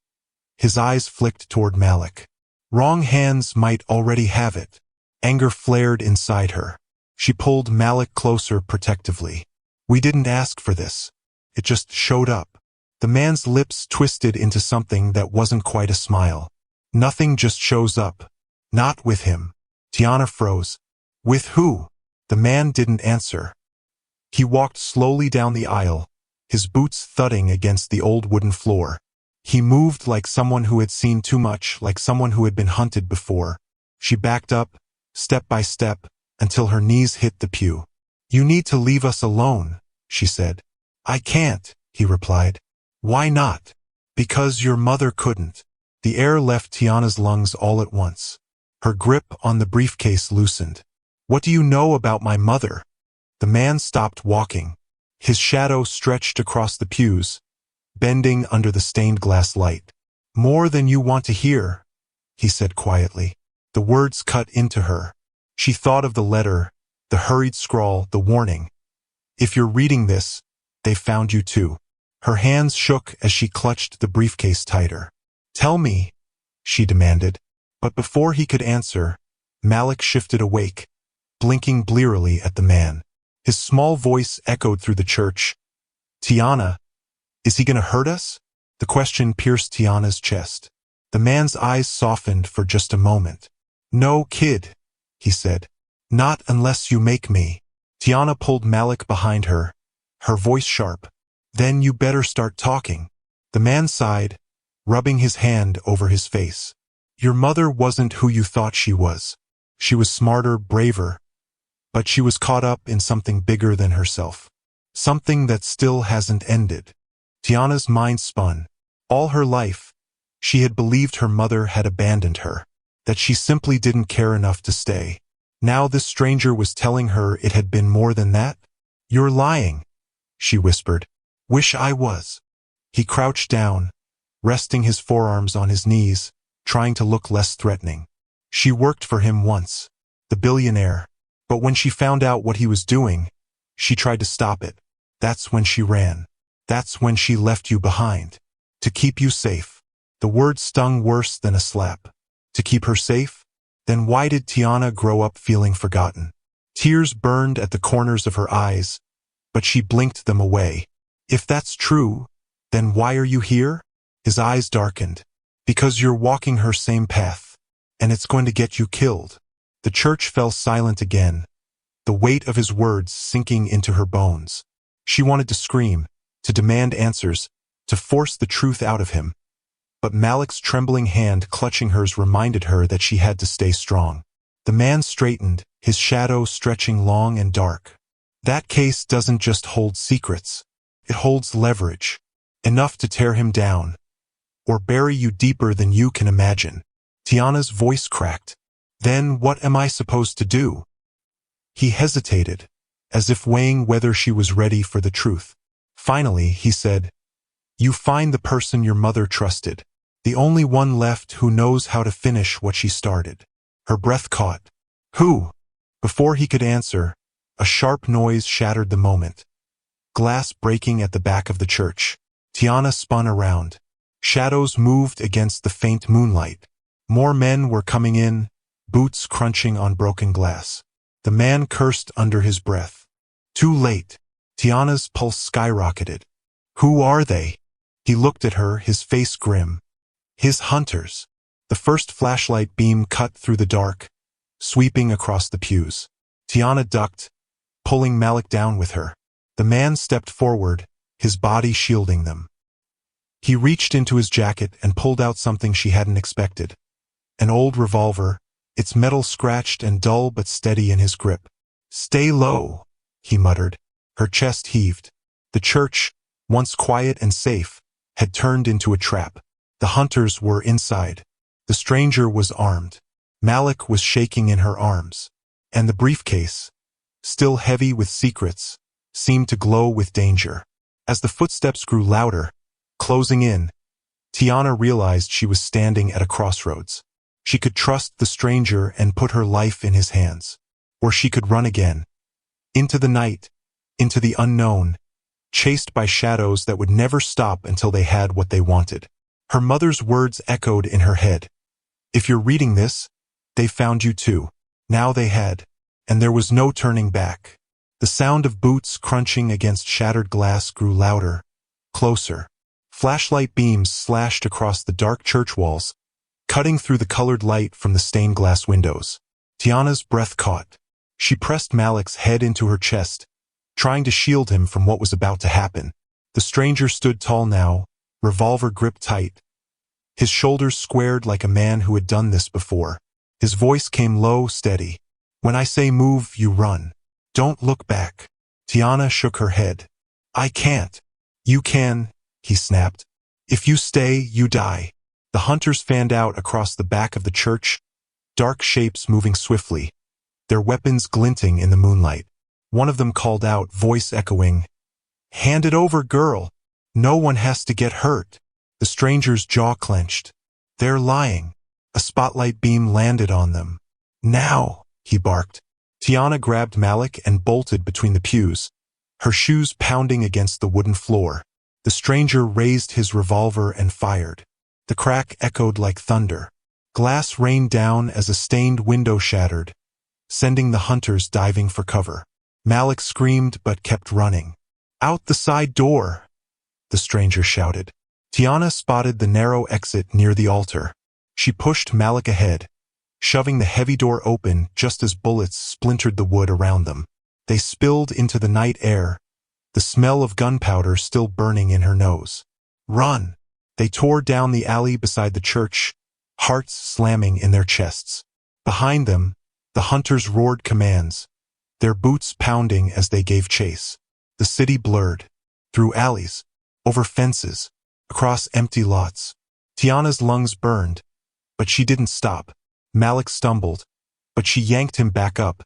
his eyes flicked toward Malik. "Wrong hands might already have it." Anger flared inside her. She pulled Malik closer protectively. "We didn't ask for this. It just showed up." The man's lips twisted into something that wasn't quite a smile. "Nothing just shows up. Not with him." Tiana froze. "With who?" The man didn't answer. He walked slowly down the aisle, his boots thudding against the old wooden floor. He moved like someone who had seen too much, like someone who had been hunted before. She backed up, step by step, until her knees hit the pew. "You need to leave us alone," she said. "I can't," he replied. "Why not?" "Because your mother couldn't." The air left Tiana's lungs all at once. Her grip on the briefcase loosened. "What do you know about my mother?" The man stopped walking. His shadow stretched across the pews, bending under the stained glass light. "More than you want to hear," he said quietly. The words cut into her. She thought of the letter, the hurried scrawl, the warning. If you're reading this, they found you too. Her hands shook as she clutched the briefcase tighter. Tell me, she demanded. But before he could answer, Malik shifted awake, blinking blearily at the man. His small voice echoed through the church. Tiana, is he gonna hurt us? The question pierced Tiana's chest. The man's eyes softened for just a moment. No, kid, he said. Not unless you make me. Tiana pulled Malik behind her, her voice sharp. Then you better start talking. The man sighed, rubbing his hand over his face. Your mother wasn't who you thought she was. She was smarter, braver, but she was caught up in something bigger than herself. Something that still hasn't ended. Tiana's mind spun. All her life, she had believed her mother had abandoned her, that she simply didn't care enough to stay. Now this stranger was telling her it had been more than that. You're lying, she whispered. Wish I was. He crouched down, resting his forearms on his knees, trying to look less threatening. She worked for him once, the billionaire, but when she found out what he was doing, she tried to stop it. That's when she ran. That's when she left you behind. To keep you safe. The word stung worse than a slap. To keep her safe? Then why did Tiana grow up feeling forgotten? Tears burned at the corners of her eyes, but she blinked them away. If that's true, then why are you here? His eyes darkened. Because you're walking her same path, and it's going to get you killed. The church fell silent again, the weight of his words sinking into her bones. She wanted to scream, to demand answers, to force the truth out of him. But Malik's trembling hand clutching hers reminded her that she had to stay strong. The man straightened, his shadow stretching long and dark. That case doesn't just hold secrets. It holds leverage, enough to tear him down, or bury you deeper than you can imagine. Tiana's voice cracked. Then what am I supposed to do? He hesitated, as if weighing whether she was ready for the truth. Finally, he said, You find the person your mother trusted, the only one left who knows how to finish what she started. Her breath caught. Who? Before he could answer, a sharp noise shattered the moment. Glass breaking at the back of the church. Tiana spun around. Shadows moved against the faint moonlight. More men were coming in, boots crunching on broken glass. The man cursed under his breath. Too late. Tiana's pulse skyrocketed. Who are they? He looked at her, his face grim. His hunters. The first flashlight beam cut through the dark, sweeping across the pews. Tiana ducked, pulling Malik down with her. The man stepped forward, his body shielding them. He reached into his jacket and pulled out something she hadn't expected. An old revolver, its metal scratched and dull but steady in his grip. Stay low, he muttered. Her chest heaved. The church, once quiet and safe, had turned into a trap. The hunters were inside. The stranger was armed. Malik was shaking in her arms. And the briefcase, still heavy with secrets, seemed to glow with danger. As the footsteps grew louder, closing in, Tiana realized she was standing at a crossroads. She could trust the stranger and put her life in his hands. Or she could run again. Into the night, into the unknown, chased by shadows that would never stop until they had what they wanted. Her mother's words echoed in her head. If you're reading this, they found you too. Now they had. And there was no turning back. The sound of boots crunching against shattered glass grew louder, closer. Flashlight beams slashed across the dark church walls, cutting through the colored light from the stained glass windows. Tiana's breath caught. She pressed Malik's head into her chest, trying to shield him from what was about to happen. The stranger stood tall now, revolver gripped tight. His shoulders squared like a man who had done this before. His voice came low, steady. When I say move, you run. Don't look back. Tiana shook her head. I can't. You can, he snapped. If you stay, you die. The hunters fanned out across the back of the church, dark shapes moving swiftly, their weapons glinting in the moonlight. One of them called out, voice echoing, Hand it over, girl. No one has to get hurt. The stranger's jaw clenched. They're lying. A spotlight beam landed on them. Now, he barked. Tiana grabbed Malik and bolted between the pews, her shoes pounding against the wooden floor. The stranger raised his revolver and fired. The crack echoed like thunder. Glass rained down as a stained window shattered, sending the hunters diving for cover. Malik screamed but kept running. "Out the side door!" the stranger shouted. Tiana spotted the narrow exit near the altar. She pushed Malik ahead, shoving the heavy door open just as bullets splintered the wood around them. They spilled into the night air, the smell of gunpowder still burning in her nose. "Run!" They tore down the alley beside the church, hearts slamming in their chests. Behind them, the hunters roared commands, their boots pounding as they gave chase. The city blurred, through alleys, over fences, across empty lots. Tiana's lungs burned, but she didn't stop. Malik stumbled, but she yanked him back up,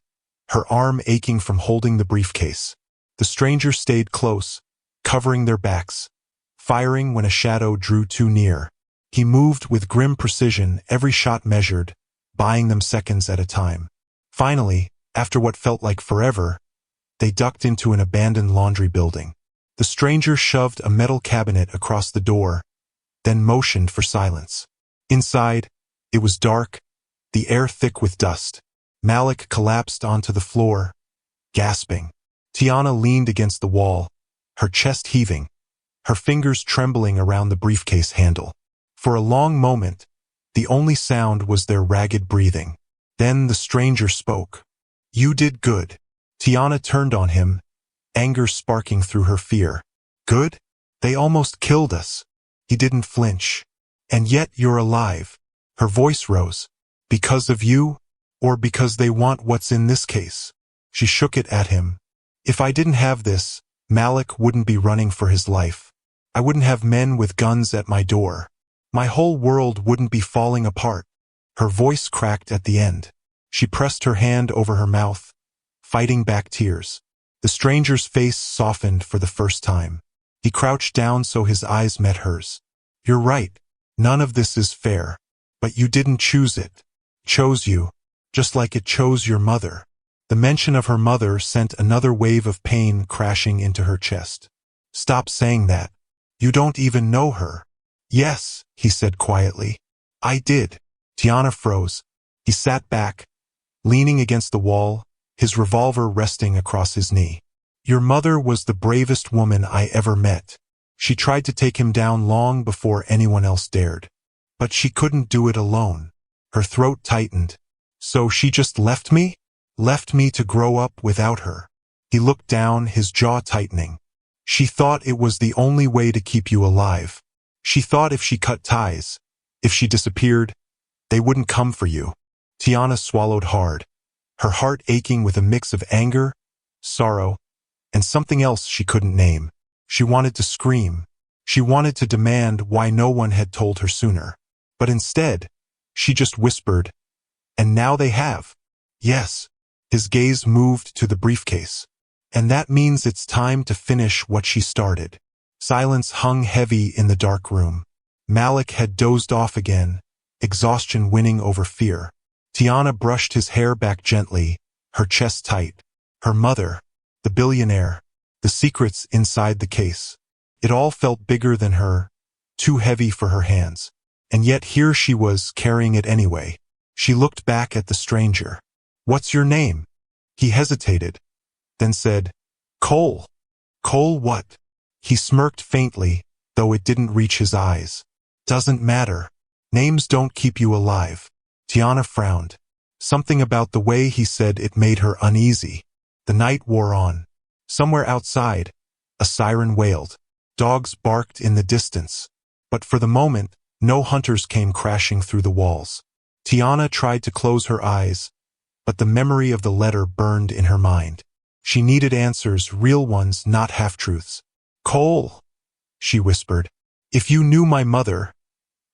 her arm aching from holding the briefcase. The stranger stayed close, covering their backs, firing when a shadow drew too near. He moved with grim precision, every shot measured, buying them seconds at a time. Finally, after what felt like forever, they ducked into an abandoned laundry building. The stranger shoved a metal cabinet across the door, then motioned for silence. Inside, it was dark, the air thick with dust. Malik collapsed onto the floor, gasping. Tiana leaned against the wall, her chest heaving, her fingers trembling around the briefcase handle. For a long moment, the only sound was their ragged breathing. Then the stranger spoke. "You did good." Tiana turned on him, anger sparking through her fear. "Good? They almost killed us." He didn't flinch. "And yet you're alive." Her voice rose. "Because of you? Or because they want what's in this case?" She shook it at him. "If I didn't have this, Malik wouldn't be running for his life. I wouldn't have men with guns at my door. My whole world wouldn't be falling apart." Her voice cracked at the end. She pressed her hand over her mouth, fighting back tears. The stranger's face softened for the first time. He crouched down so his eyes met hers. "You're right. None of this is fair. But you didn't choose it. It chose you, just like it chose your mother." The mention of her mother sent another wave of pain crashing into her chest. "Stop saying that. You don't even know her." "Yes," he said quietly. "I did." Tiana froze. He sat back, leaning against the wall, his revolver resting across his knee. "Your mother was the bravest woman I ever met. She tried to take him down long before anyone else dared. But she couldn't do it alone." Her throat tightened. "So she just left me? Left me to grow up without her." He looked down, his jaw tightening. "She thought it was the only way to keep you alive. She thought if she cut ties, if she disappeared, they wouldn't come for you." Tiana swallowed hard, her heart aching with a mix of anger, sorrow, and something else she couldn't name. She wanted to scream. She wanted to demand why no one had told her sooner. But instead, she just whispered, "And now they have." "Yes." His gaze moved to the briefcase. "And that means it's time to finish what she started." Silence hung heavy in the dark room. Malik had dozed off again, exhaustion winning over fear. Tiana brushed his hair back gently, her chest tight. Her mother, the billionaire, the secrets inside the case. It all felt bigger than her, too heavy for her hands. And yet here she was, carrying it anyway. She looked back at the stranger. "What's your name?" He hesitated, then said, "Cole." "Cole what?" He smirked faintly, though it didn't reach his eyes. "Doesn't matter. Names don't keep you alive." Tiana frowned. Something about the way he said it made her uneasy. The night wore on. Somewhere outside, a siren wailed. Dogs barked in the distance. But for the moment, no hunters came crashing through the walls. Tiana tried to close her eyes, but the memory of the letter burned in her mind. She needed answers, real ones, not half-truths. "Cole," she whispered, "if you knew my mother,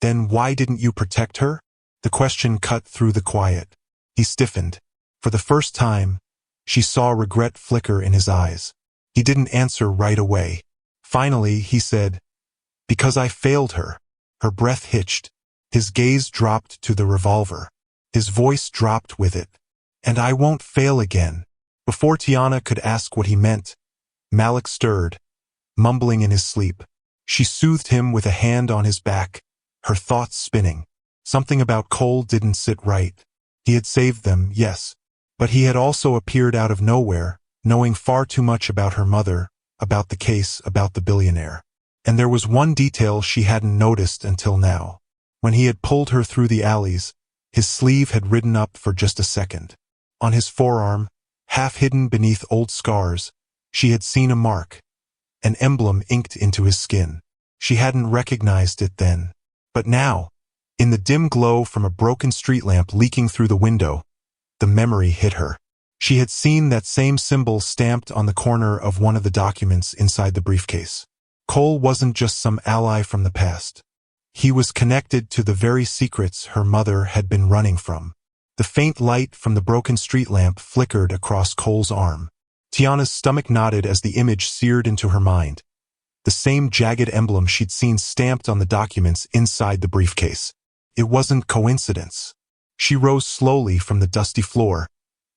then why didn't you protect her?" The question cut through the quiet. He stiffened. For the first time, she saw regret flicker in his eyes. He didn't answer right away. Finally, he said, "Because I failed her." Her breath hitched. His gaze dropped to the revolver. His voice dropped with it. "And I won't fail again." Before Tiana could ask what he meant, Malik stirred, mumbling in his sleep. She soothed him with a hand on his back, her thoughts spinning. Something about Cole didn't sit right. He had saved them, yes, but he had also appeared out of nowhere, knowing far too much about her mother, about the case, about the billionaire. And there was one detail she hadn't noticed until now. When he had pulled her through the alleys, his sleeve had ridden up for just a second. On his forearm, half hidden beneath old scars, she had seen a mark, an emblem inked into his skin. She hadn't recognized it then. But now, in the dim glow from a broken street lamp leaking through the window, the memory hit her. She had seen that same symbol stamped on the corner of one of the documents inside the briefcase. Cole wasn't just some ally from the past. He was connected to the very secrets her mother had been running from. The faint light from the broken street lamp flickered across Cole's arm. Tiana's stomach knotted as the image seared into her mind. The same jagged emblem she'd seen stamped on the documents inside the briefcase. It wasn't coincidence. She rose slowly from the dusty floor,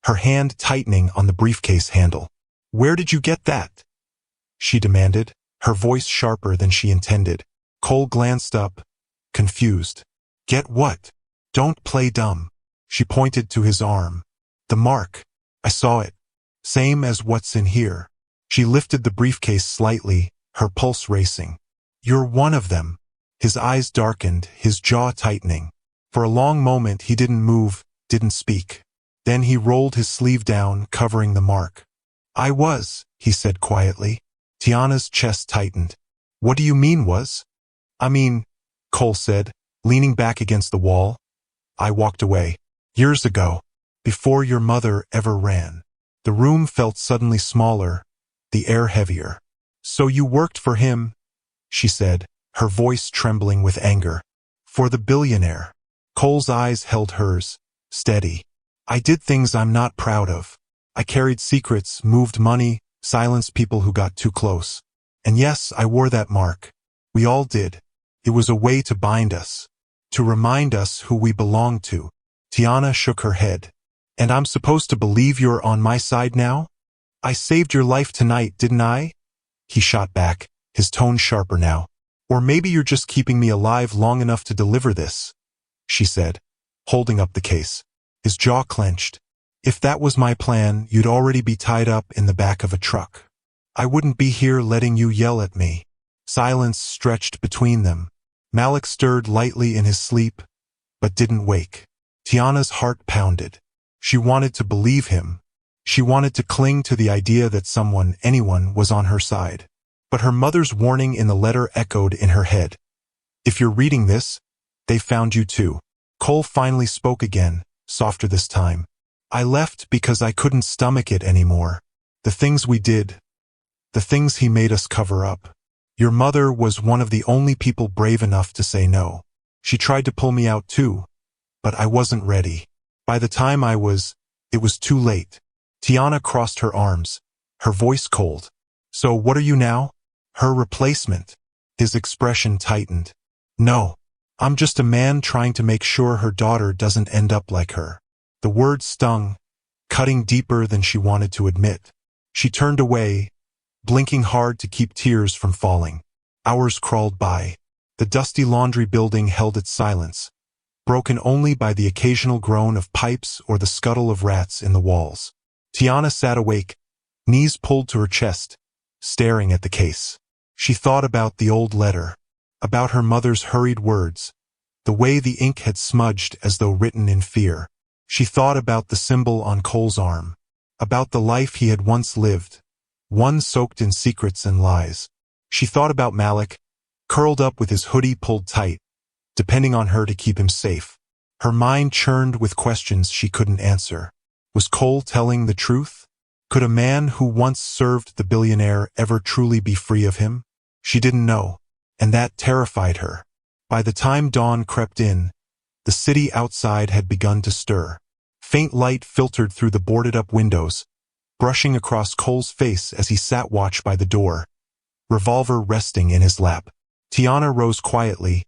her hand tightening on the briefcase handle. "Where did you get that?" she demanded, her voice sharper than she intended. Cole glanced up, confused. "Get what?" "Don't play dumb." She pointed to his arm. "The mark. I saw it. Same as what's in here." She lifted the briefcase slightly, her pulse racing. "You're one of them." His eyes darkened, his jaw tightening. For a long moment he didn't move, didn't speak. Then he rolled his sleeve down, covering the mark. "I was," he said quietly. Tiana's chest tightened. "What do you mean was?" "I mean," Cole said, leaning back against the wall. "I walked away. Years ago. Before your mother ever ran." The room felt suddenly smaller, the air heavier. "So you worked for him," she said, her voice trembling with anger. "For the billionaire." Cole's eyes held hers, steady. "I did things I'm not proud of. I carried secrets, moved money, silenced people who got too close. And yes, I wore that mark. We all did. It was a way to bind us, to remind us who we belonged to." Tiana shook her head. "And I'm supposed to believe you're on my side now? I saved your life tonight, didn't I?" He shot back, his tone sharper now. "Or maybe you're just keeping me alive long enough to deliver this," she said, holding up the case. His jaw clenched. "If that was my plan, you'd already be tied up in the back of a truck. I wouldn't be here letting you yell at me." Silence stretched between them. Malik stirred lightly in his sleep, but didn't wake. Tiana's heart pounded. She wanted to believe him. She wanted to cling to the idea that someone, anyone, was on her side. But her mother's warning in the letter echoed in her head. "If you're reading this, they found you too." Cole finally spoke again, softer this time. "I left because I couldn't stomach it anymore. The things we did. The things he made us cover up. Your mother was one of the only people brave enough to say no. She tried to pull me out too, but I wasn't ready. By the time it was too late." Tiana crossed her arms, her voice cold. "So what are you now? Her replacement?" His expression tightened. "No. I'm just a man trying to make sure her daughter doesn't end up like her." The word stung, cutting deeper than she wanted to admit. She turned away, blinking hard to keep tears from falling. Hours crawled by. The dusty laundry building held its silence, broken only by the occasional groan of pipes or the scuttle of rats in the walls. Tiana sat awake, knees pulled to her chest, staring at the case. She thought about the old letter, about her mother's hurried words, the way the ink had smudged as though written in fear. She thought about the symbol on Cole's arm, about the life he had once lived, one soaked in secrets and lies. She thought about Malik, curled up with his hoodie pulled tight, depending on her to keep him safe. Her mind churned with questions she couldn't answer. Was Cole telling the truth? Could a man who once served the billionaire ever truly be free of him? She didn't know, and that terrified her. By the time dawn crept in, the city outside had begun to stir. Faint light filtered through the boarded-up windows, brushing across Cole's face as he sat watch by the door, revolver resting in his lap. Tiana rose quietly,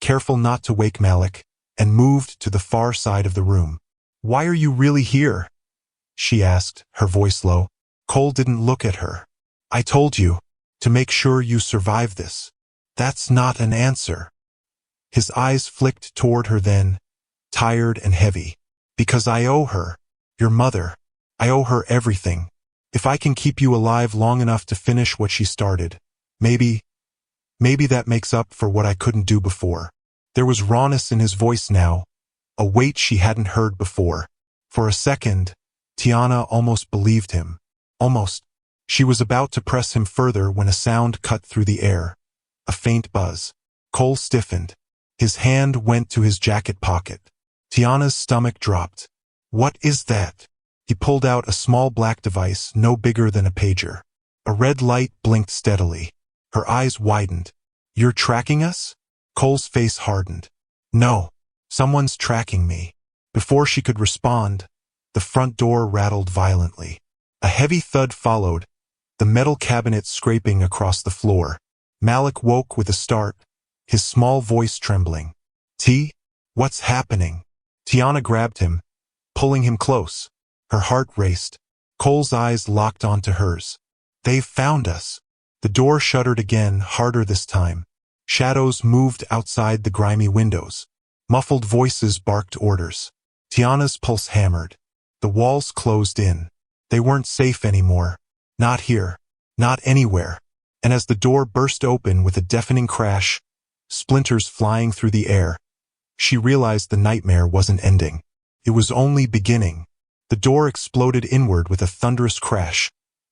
careful not to wake Malik, and moved to the far side of the room. "Why are you really here?" she asked, her voice low. Cole didn't look at her. I told you, to make sure you survive this. That's not an answer. His eyes flicked toward her then, tired and heavy. Because I owe her, your mother. I owe her everything. If I can keep you alive long enough to finish what she started, maybe that makes up for what I couldn't do before. There was rawness in his voice now, a weight she hadn't heard before. For a second, Tiana almost believed him. Almost. She was about to press him further when a sound cut through the air. A faint buzz. Cole stiffened. His hand went to his jacket pocket. Tiana's stomach dropped. What is that? He pulled out a small black device no bigger than a pager. A red light blinked steadily. Her eyes widened. You're tracking us? Cole's face hardened. No. Someone's tracking me. Before she could respond, the front door rattled violently. A heavy thud followed, the metal cabinet scraping across the floor. Malik woke with a start, his small voice trembling. T? What's happening? Tiana grabbed him, pulling him close. Her heart raced. Cole's eyes locked onto hers. They've found us. The door shuttered again, harder this time. Shadows moved outside the grimy windows. Muffled voices barked orders. Tiana's pulse hammered. The walls closed in. They weren't safe anymore. Not here. Not anywhere. And as the door burst open with a deafening crash, splinters flying through the air, she realized the nightmare wasn't ending. It was only beginning. The door exploded inward with a thunderous crash,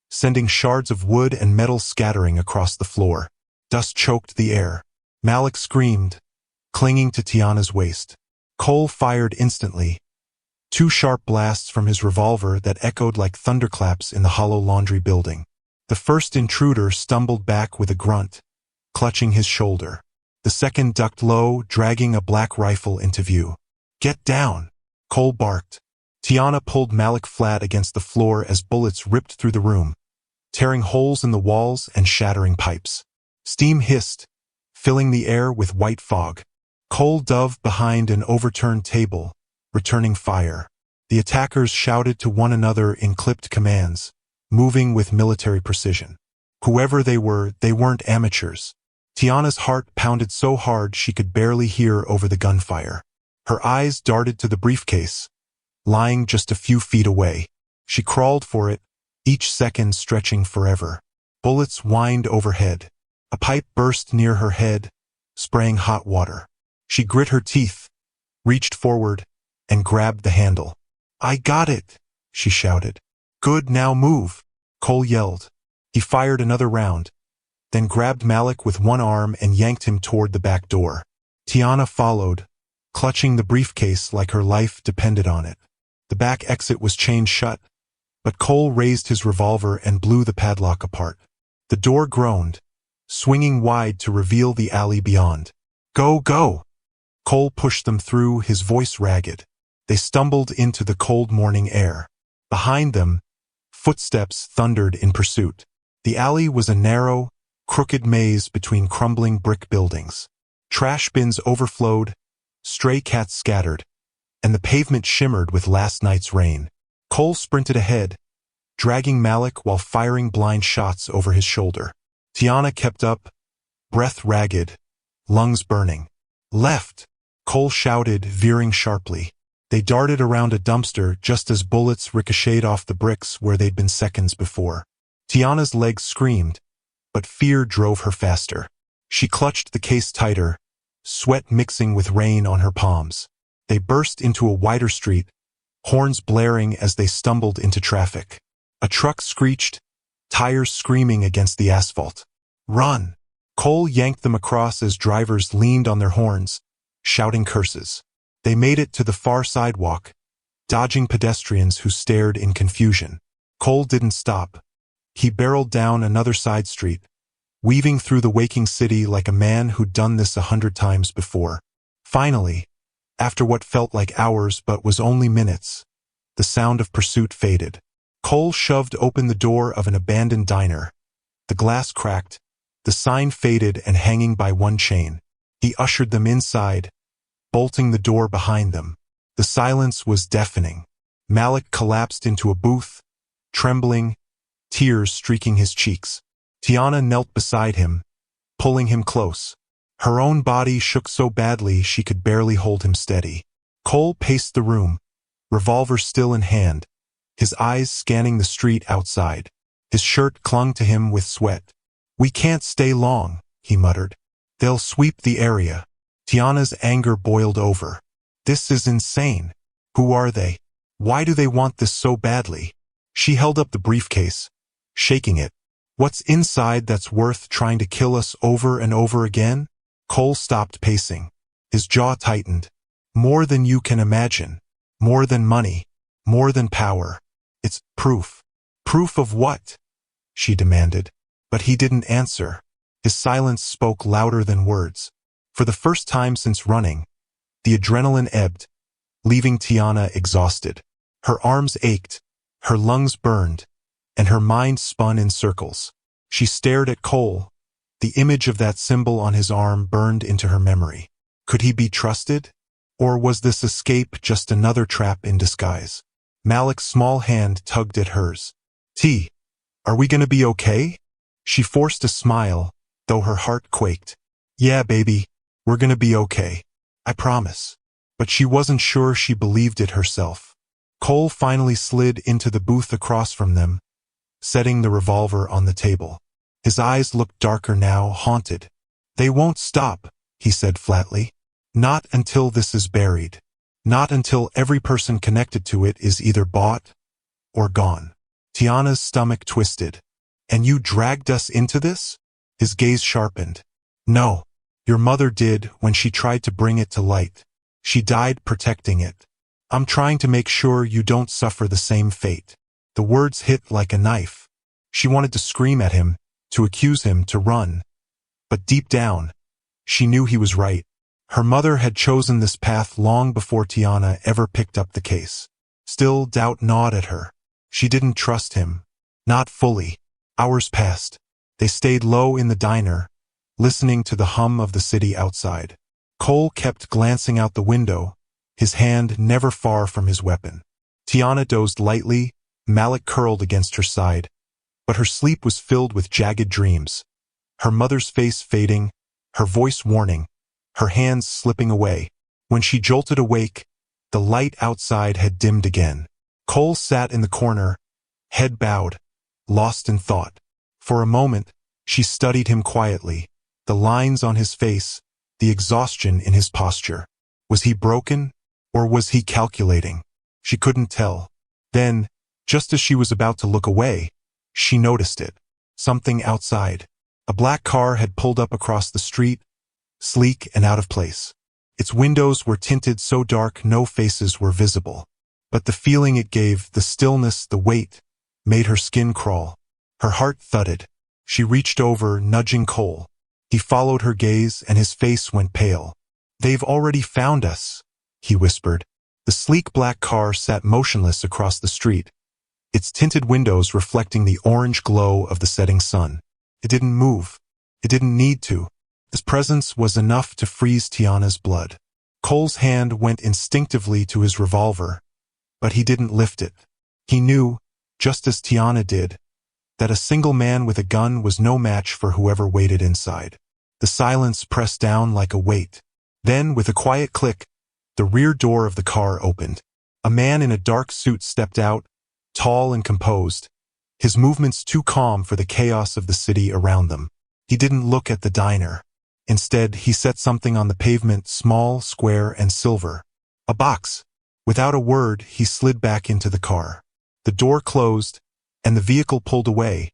sending shards of wood and metal scattering across the floor. Dust choked the air. Malik screamed, clinging to Tiana's waist. Cole fired instantly. 2 sharp blasts from his revolver that echoed like thunderclaps in the hollow laundry building. The first intruder stumbled back with a grunt, clutching his shoulder. The second ducked low, dragging a black rifle into view. Get down! Cole barked. Tiana pulled Malik flat against the floor as bullets ripped through the room, tearing holes in the walls and shattering pipes. Steam hissed, filling the air with white fog. Cole dove behind an overturned table, returning fire. The attackers shouted to one another in clipped commands, moving with military precision. Whoever they were, they weren't amateurs. Tiana's heart pounded so hard she could barely hear over the gunfire. Her eyes darted to the briefcase, lying just a few feet away. She crawled for it, each second stretching forever. Bullets whined overhead. A pipe burst near her head, spraying hot water. She grit her teeth, reached forward, and grabbed the handle. I got it, she shouted. Good, now move, Cole yelled. He fired another round, then grabbed Malik with one arm and yanked him toward the back door. Tiana followed, clutching the briefcase like her life depended on it. The back exit was chained shut, but Cole raised his revolver and blew the padlock apart. The door groaned, swinging wide to reveal the alley beyond. Go, go! Cole pushed them through, his voice ragged. They stumbled into the cold morning air. Behind them, footsteps thundered in pursuit. The alley was a narrow, crooked maze between crumbling brick buildings. Trash bins overflowed, stray cats scattered, and the pavement shimmered with last night's rain. Cole sprinted ahead, dragging Malik while firing blind shots over his shoulder. Tiana kept up, breath ragged, lungs burning. Left! Cole shouted, veering sharply. They darted around a dumpster just as bullets ricocheted off the bricks where they'd been seconds before. Tiana's legs screamed, but fear drove her faster. She clutched the case tighter, sweat mixing with rain on her palms. They burst into a wider street, horns blaring as they stumbled into traffic. A truck screeched, tires screaming against the asphalt. Run! Cole yanked them across as drivers leaned on their horns, shouting curses. They made it to the far sidewalk, dodging pedestrians who stared in confusion. Cole didn't stop. He barreled down another side street, weaving through the waking city like a man who'd done this 100 times before. Finally, after what felt like hours but was only minutes, the sound of pursuit faded. Cole shoved open the door of an abandoned diner. The glass cracked, the sign faded and hanging by one chain. He ushered them inside, bolting the door behind them. The silence was deafening. Malik collapsed into a booth, trembling, tears streaking his cheeks. Tiana knelt beside him, pulling him close. Her own body shook so badly she could barely hold him steady. Cole paced the room, revolver still in hand, his eyes scanning the street outside. His shirt clung to him with sweat. "We can't stay long," he muttered. "They'll sweep the area." Tiana's anger boiled over. This is insane. Who are they? Why do they want this so badly? She held up the briefcase, shaking it. What's inside that's worth trying to kill us over and over again? Cole stopped pacing. His jaw tightened. More than you can imagine. More than money. More than power. It's proof. Proof of what? She demanded. But he didn't answer. His silence spoke louder than words. For the first time since running, the adrenaline ebbed, leaving Tiana exhausted. Her arms ached, her lungs burned, and her mind spun in circles. She stared at Cole. The image of that symbol on his arm burned into her memory. Could he be trusted? Or was this escape just another trap in disguise? Malik's small hand tugged at hers. "T, are we gonna be okay?" She forced a smile, though her heart quaked. "Yeah, baby, we're gonna be okay. I promise." But she wasn't sure she believed it herself. Cole finally slid into the booth across from them, setting the revolver on the table. His eyes looked darker now, haunted. "They won't stop," he said flatly. "Not until this is buried. Not until every person connected to it is either bought or gone." Tiana's stomach twisted. "And you dragged us into this?" His gaze sharpened. "No. Your mother did when she tried to bring it to light. She died protecting it. I'm trying to make sure you don't suffer the same fate." The words hit like a knife. She wanted to scream at him, to accuse him, to run. But deep down, she knew he was right. Her mother had chosen this path long before Tiana ever picked up the case. Still, doubt gnawed at her. She didn't trust him. Not fully. Hours passed. They stayed low in the diner, listening to the hum of the city outside. Cole kept glancing out the window, his hand never far from his weapon. Tiana dozed lightly, Malik curled against her side, but her sleep was filled with jagged dreams. Her mother's face fading, her voice warning, her hands slipping away. When she jolted awake, the light outside had dimmed again. Cole sat in the corner, head bowed, lost in thought. For a moment, she studied him quietly, the lines on his face, the exhaustion in his posture. Was he broken, or was he calculating? She couldn't tell. Then, just as she was about to look away, she noticed it. Something outside. A black car had pulled up across the street, sleek and out of place. Its windows were tinted so dark no faces were visible. But the feeling it gave, the stillness, the weight, made her skin crawl. Her heart thudded. She reached over, nudging Cole. He followed her gaze, and his face went pale. "They've already found us," he whispered. The sleek black car sat motionless across the street, its tinted windows reflecting the orange glow of the setting sun. It didn't move. It didn't need to. Its presence was enough to freeze Tiana's blood. Cole's hand went instinctively to his revolver, but he didn't lift it. He knew, just as Tiana did, that a single man with a gun was no match for whoever waited inside. The silence pressed down like a weight. Then, with a quiet click, the rear door of the car opened. A man in a dark suit stepped out, tall and composed, his movements too calm for the chaos of the city around them. He didn't look at the diner. Instead, he set something on the pavement, small, square, and silver. A box. Without a word, he slid back into the car. The door closed, and the vehicle pulled away,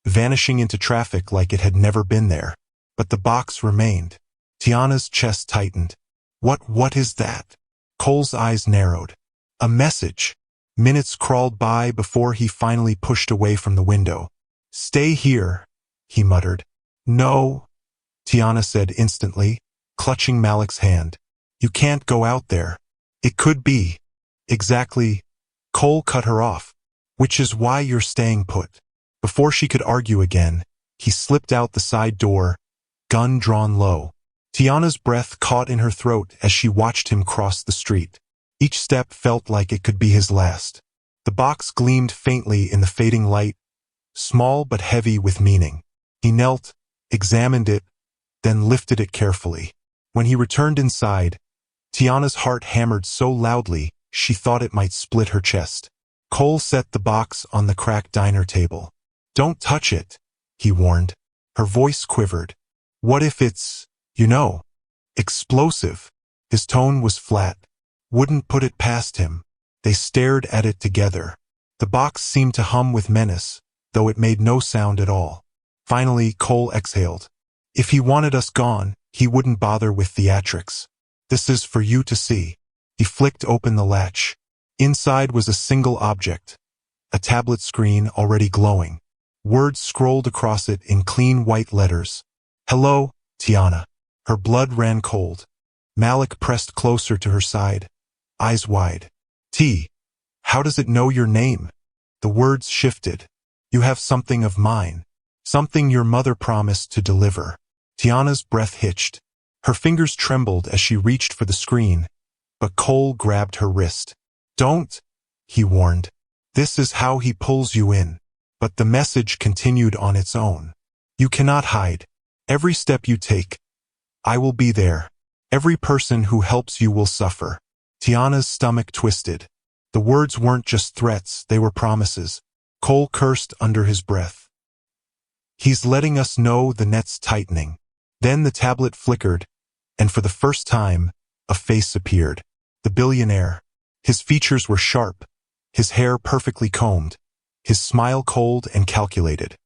vanishing into traffic like it had never been there. But the box remained. Tiana's chest tightened. What is that? Cole's eyes narrowed. A message. Minutes crawled by before he finally pushed away from the window. "Stay here," he muttered. "No," Tiana said instantly, clutching Malik's hand. "You can't go out there. It could be." "Exactly." Cole cut her off. "Which is why you're staying put." Before she could argue again, he slipped out the side door, gun drawn low. Tiana's breath caught in her throat as she watched him cross the street. Each step felt like it could be his last. The box gleamed faintly in the fading light, small but heavy with meaning. He knelt, examined it, then lifted it carefully. When he returned inside, Tiana's heart hammered so loudly she thought it might split her chest. Cole set the box on the cracked diner table. "Don't touch it," he warned. Her voice quivered. "What if it's, explosive?" His tone was flat. Wouldn't put it past him. They stared at it together. The box seemed to hum with menace, though it made no sound at all. Finally, Cole exhaled. If he wanted us gone, he wouldn't bother with theatrics. "This is for you to see." He flicked open the latch. Inside was a single object, a tablet screen already glowing. Words scrolled across it in clean white letters. "Hello, Tiana." Her blood ran cold. Malik pressed closer to her side, eyes wide. "T, how does it know your name?" The words shifted. "You have something of mine. Something your mother promised to deliver." Tiana's breath hitched. Her fingers trembled as she reached for the screen, but Cole grabbed her wrist. "Don't," he warned. "This is how he pulls you in." But the message continued on its own. "You cannot hide. Every step you take, I will be there. Every person who helps you will suffer." Tiana's stomach twisted. The words weren't just threats, they were promises. Cole cursed under his breath. "He's letting us know the net's tightening." Then the tablet flickered, and for the first time, a face appeared. The billionaire. His features were sharp, his hair perfectly combed, his smile cold and calculated.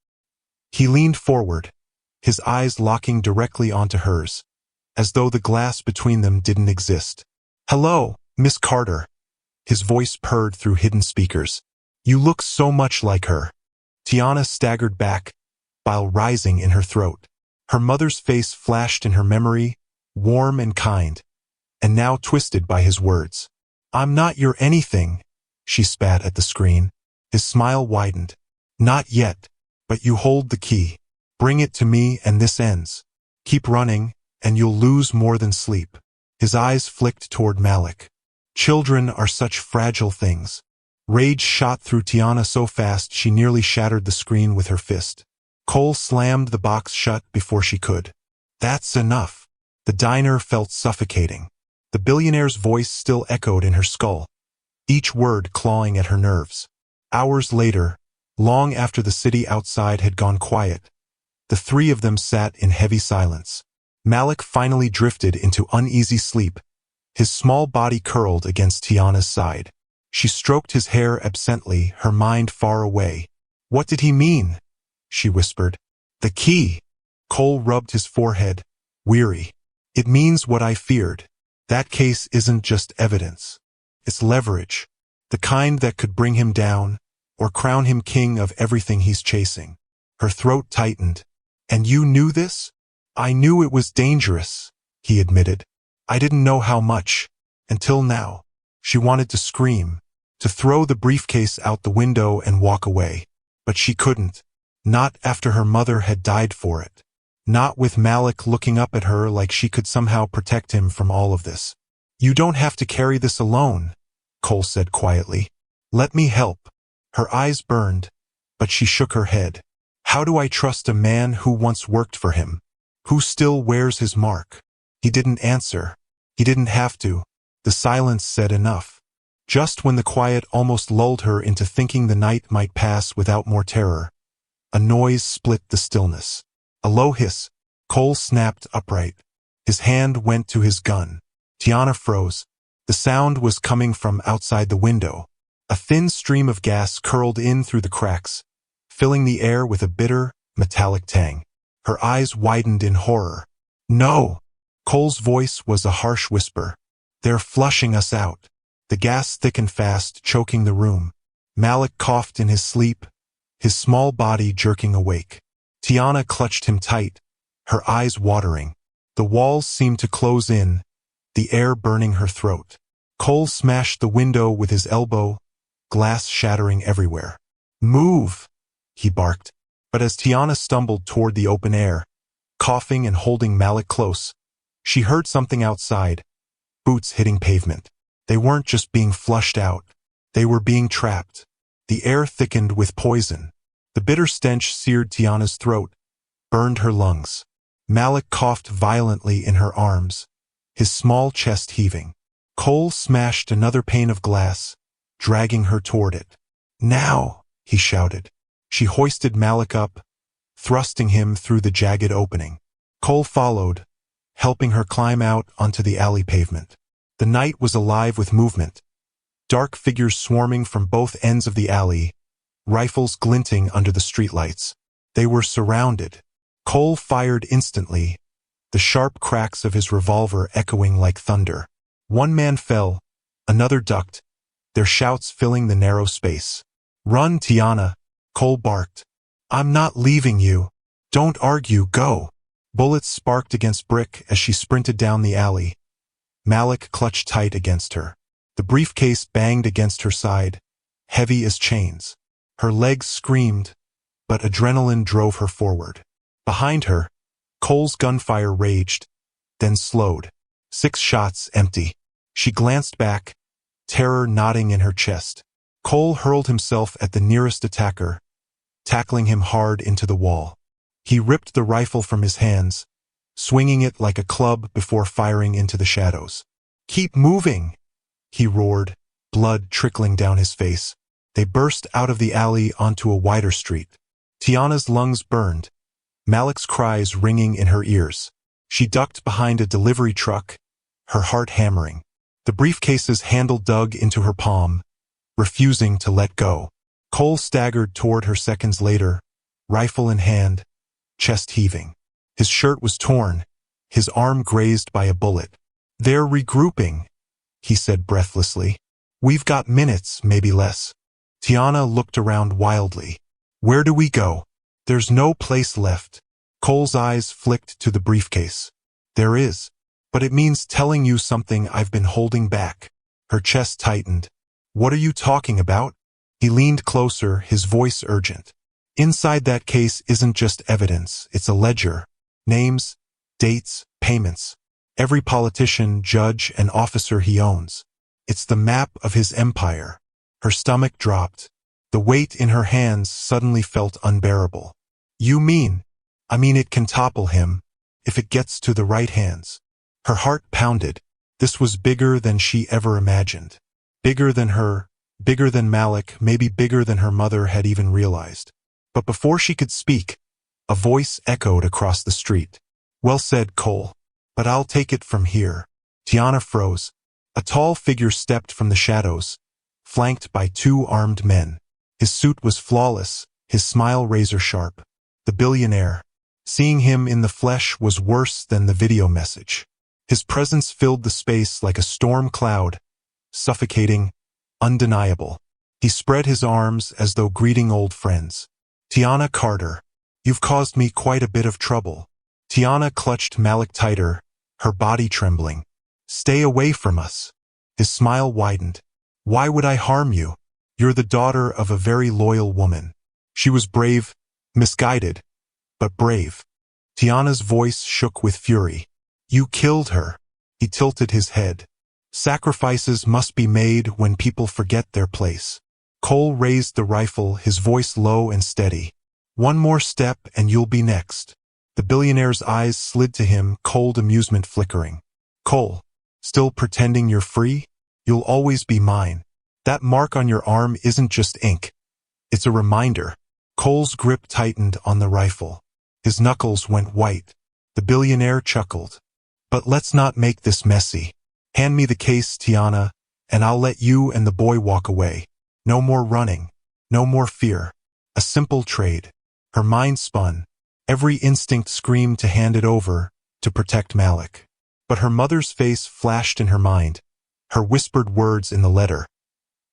He leaned forward, his eyes locking directly onto hers, as though the glass between them didn't exist. "Hello, Miss Carter." His voice purred through hidden speakers. "You look so much like her." Tiana staggered back, bile rising in her throat. Her mother's face flashed in her memory, warm and kind, and now twisted by his words. "I'm not your anything," she spat at the screen. His smile widened. "Not yet, but you hold the key. Bring it to me and this ends. Keep running, and you'll lose more than sleep." His eyes flicked toward Malik. Children are such fragile things. Rage shot through Tiana so fast she nearly shattered the screen with her fist. Cole slammed the box shut before she could. "That's enough." The diner felt suffocating. The billionaire's voice still echoed in her skull, each word clawing at her nerves. Hours later, long after the city outside had gone quiet, the three of them sat in heavy silence. Malik finally drifted into uneasy sleep, his small body curled against Tiana's side. She stroked his hair absently, her mind far away. "What did he mean?" she whispered. "The key." Cole rubbed his forehead, weary. "It means what I feared. That case isn't just evidence. It's leverage, the kind that could bring him down or crown him king of everything he's chasing." Her throat tightened. "And you knew this?" "I knew it was dangerous," he admitted. "I didn't know how much, until now." She wanted to scream, to throw the briefcase out the window and walk away. But she couldn't. Not after her mother had died for it. Not with Malik looking up at her like she could somehow protect him from all of this. "You don't have to carry this alone," Cole said quietly. "Let me help." Her eyes burned, but she shook her head. "How do I trust a man who once worked for him? Who still wears his mark?" He didn't answer. He didn't have to. The silence said enough. Just when the quiet almost lulled her into thinking the night might pass without more terror, a noise split the stillness. A low hiss. Cole snapped upright. His hand went to his gun. Tiana froze. The sound was coming from outside the window. A thin stream of gas curled in through the cracks, filling the air with a bitter, metallic tang. Her eyes widened in horror. "No!" Cole's voice was a harsh whisper. "They're flushing us out." The gas thickened fast, choking the room. Malik coughed in his sleep, his small body jerking awake. Tiana clutched him tight, her eyes watering. The walls seemed to close in, the air burning her throat. Cole smashed the window with his elbow, glass shattering everywhere. "Move!" he barked. But as Tiana stumbled toward the open air, coughing and holding Malik close, she heard something outside, boots hitting pavement. They weren't just being flushed out, they were being trapped. The air thickened with poison. The bitter stench seared Tiana's throat, burned her lungs. Malik coughed violently in her arms, his small chest heaving. Cole smashed another pane of glass, dragging her toward it. "Now!" he shouted. She hoisted Malik up, thrusting him through the jagged opening. Cole followed, helping her climb out onto the alley pavement. The night was alive with movement, dark figures swarming from both ends of the alley, rifles glinting under the streetlights. They were surrounded. Cole fired instantly, the sharp cracks of his revolver echoing like thunder. One man fell, another ducked, their shouts filling the narrow space. "Run, Tiana," Cole barked. "I'm not leaving you. Don't argue, go." Bullets sparked against brick as she sprinted down the alley. Malik clutched tight against her. The briefcase banged against her side, heavy as chains. Her legs screamed, but adrenaline drove her forward. Behind her, Cole's gunfire raged, then slowed. 6 shots empty. She glanced back, terror knotting in her chest. Cole hurled himself at the nearest attacker, tackling him hard into the wall. He ripped the rifle from his hands, swinging it like a club before firing into the shadows. "Keep moving!" he roared, blood trickling down his face. They burst out of the alley onto a wider street. Tiana's lungs burned, Malik's cries ringing in her ears. She ducked behind a delivery truck, her heart hammering. The briefcase's handle dug into her palm, refusing to let go. Cole staggered toward her seconds later, rifle in hand, chest heaving. His shirt was torn, his arm grazed by a bullet. "They're regrouping," he said breathlessly. "We've got minutes, maybe less." Tiana looked around wildly. "Where do we go?" "There's no place left." Cole's eyes flicked to the briefcase. "There is. But it means telling you something I've been holding back." Her chest tightened. "What are you talking about?" He leaned closer, his voice urgent. "Inside that case isn't just evidence, it's a ledger. Names, dates, payments. Every politician, judge, and officer he owns. It's the map of his empire." Her stomach dropped. The weight in her hands suddenly felt unbearable. "You mean?" "I mean it can topple him, if it gets to the right hands." Her heart pounded. This was bigger than she ever imagined. Bigger than her, bigger than Malik, maybe bigger than her mother had even realized. But before she could speak, a voice echoed across the street. "Well said, Cole. But I'll take it from here." Tiana froze. A tall figure stepped from the shadows, flanked by 2 armed men. His suit was flawless, his smile razor-sharp. The billionaire. Seeing him in the flesh was worse than the video message. His presence filled the space like a storm cloud, suffocating, undeniable. He spread his arms as though greeting old friends. "Tiana Carter, you've caused me quite a bit of trouble." Tiana clutched Malik tighter, her body trembling. "Stay away from us." His smile widened. "Why would I harm you? You're the daughter of a very loyal woman." She was brave, misguided, but brave. Tiana's voice shook with fury. "You killed her." He tilted his head. "Sacrifices must be made when people forget their place." Cole raised the rifle, his voice low and steady. "One more step and you'll be next." The billionaire's eyes slid to him, cold amusement flickering. "Cole, still pretending you're free? You'll always be mine. That mark on your arm isn't just ink. It's a reminder." Cole's grip tightened on the rifle. His knuckles went white. The billionaire chuckled. "But let's not make this messy. Hand me the case, Tiana, and I'll let you and the boy walk away. No more running. No more fear. A simple trade." Her mind spun. Every instinct screamed to hand it over, to protect Malik. But her mother's face flashed in her mind, her whispered words in the letter.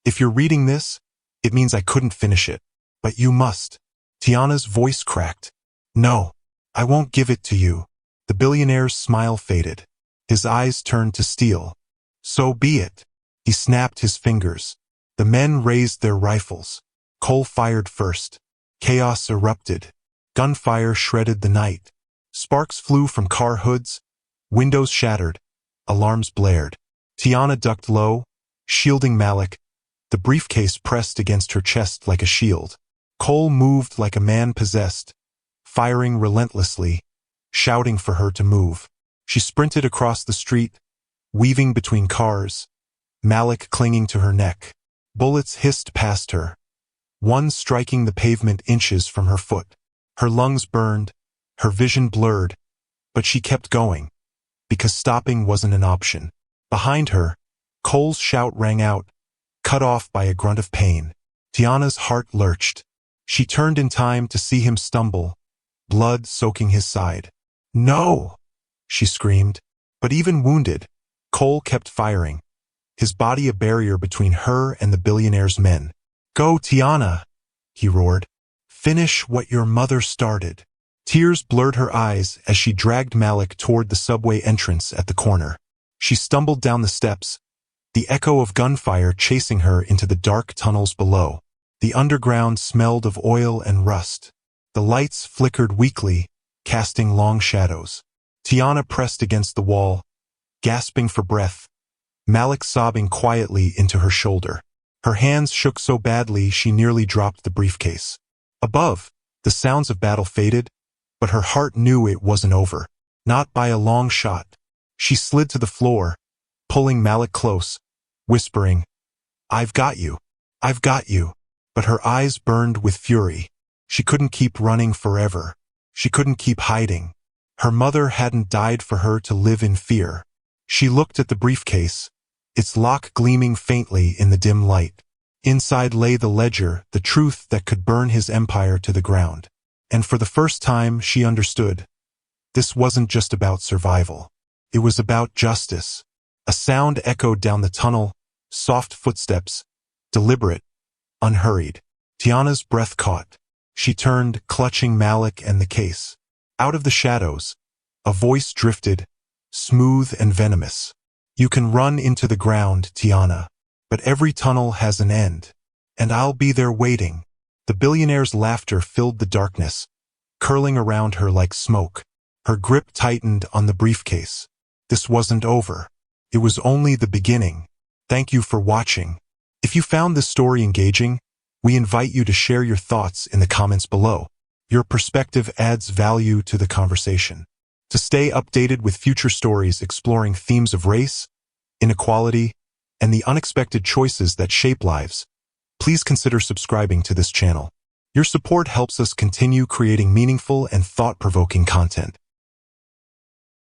"If you're reading this, it means I couldn't finish it. But you must." Tiana's voice cracked. "No, I won't give it to you." The billionaire's smile faded. His eyes turned to steel. "So be it." He snapped his fingers. The men raised their rifles. Cole fired first. Chaos erupted. Gunfire shredded the night. Sparks flew from car hoods. Windows shattered. Alarms blared. Tiana ducked low, shielding Malik. The briefcase pressed against her chest like a shield. Cole moved like a man possessed, firing relentlessly, shouting for her to move. She sprinted across the street, weaving between cars, Malik clinging to her neck. Bullets hissed past her, one striking the pavement inches from her foot. Her lungs burned, her vision blurred, but she kept going, because stopping wasn't an option. Behind her, Cole's shout rang out, cut off by a grunt of pain. Tiana's heart lurched. She turned in time to see him stumble, blood soaking his side. "No!" she screamed. But even wounded, Cole kept firing, his body a barrier between her and the billionaire's men. "Go, Tiana!" he roared. "Finish what your mother started." Tears blurred her eyes as she dragged Malik toward the subway entrance at the corner. She stumbled down the steps, the echo of gunfire chasing her into the dark tunnels below. The underground smelled of oil and rust. The lights flickered weakly, casting long shadows. Tiana pressed against the wall, gasping for breath, Malik sobbing quietly into her shoulder. Her hands shook so badly she nearly dropped the briefcase. Above, the sounds of battle faded, but her heart knew it wasn't over. Not by a long shot. She slid to the floor, pulling Malik close, whispering, "I've got you. I've got you." But her eyes burned with fury. She couldn't keep running forever. She couldn't keep hiding. Her mother hadn't died for her to live in fear. She looked at the briefcase, its lock gleaming faintly in the dim light. Inside lay the ledger, the truth that could burn his empire to the ground. And for the first time, she understood. This wasn't just about survival. It was about justice. A sound echoed down the tunnel, soft footsteps, deliberate, unhurried. Tiana's breath caught. She turned, clutching Malik and the case. Out of the shadows, a voice drifted, smooth and venomous. "You can run into the ground, Tiana, but every tunnel has an end, and I'll be there waiting." The billionaire's laughter filled the darkness, curling around her like smoke. Her grip tightened on the briefcase. This wasn't over. It was only the beginning. Thank you for watching. If you found this story engaging, we invite you to share your thoughts in the comments below. Your perspective adds value to the conversation. To stay updated with future stories exploring themes of race, inequality, and the unexpected choices that shape lives, please consider subscribing to this channel. Your support helps us continue creating meaningful and thought-provoking content.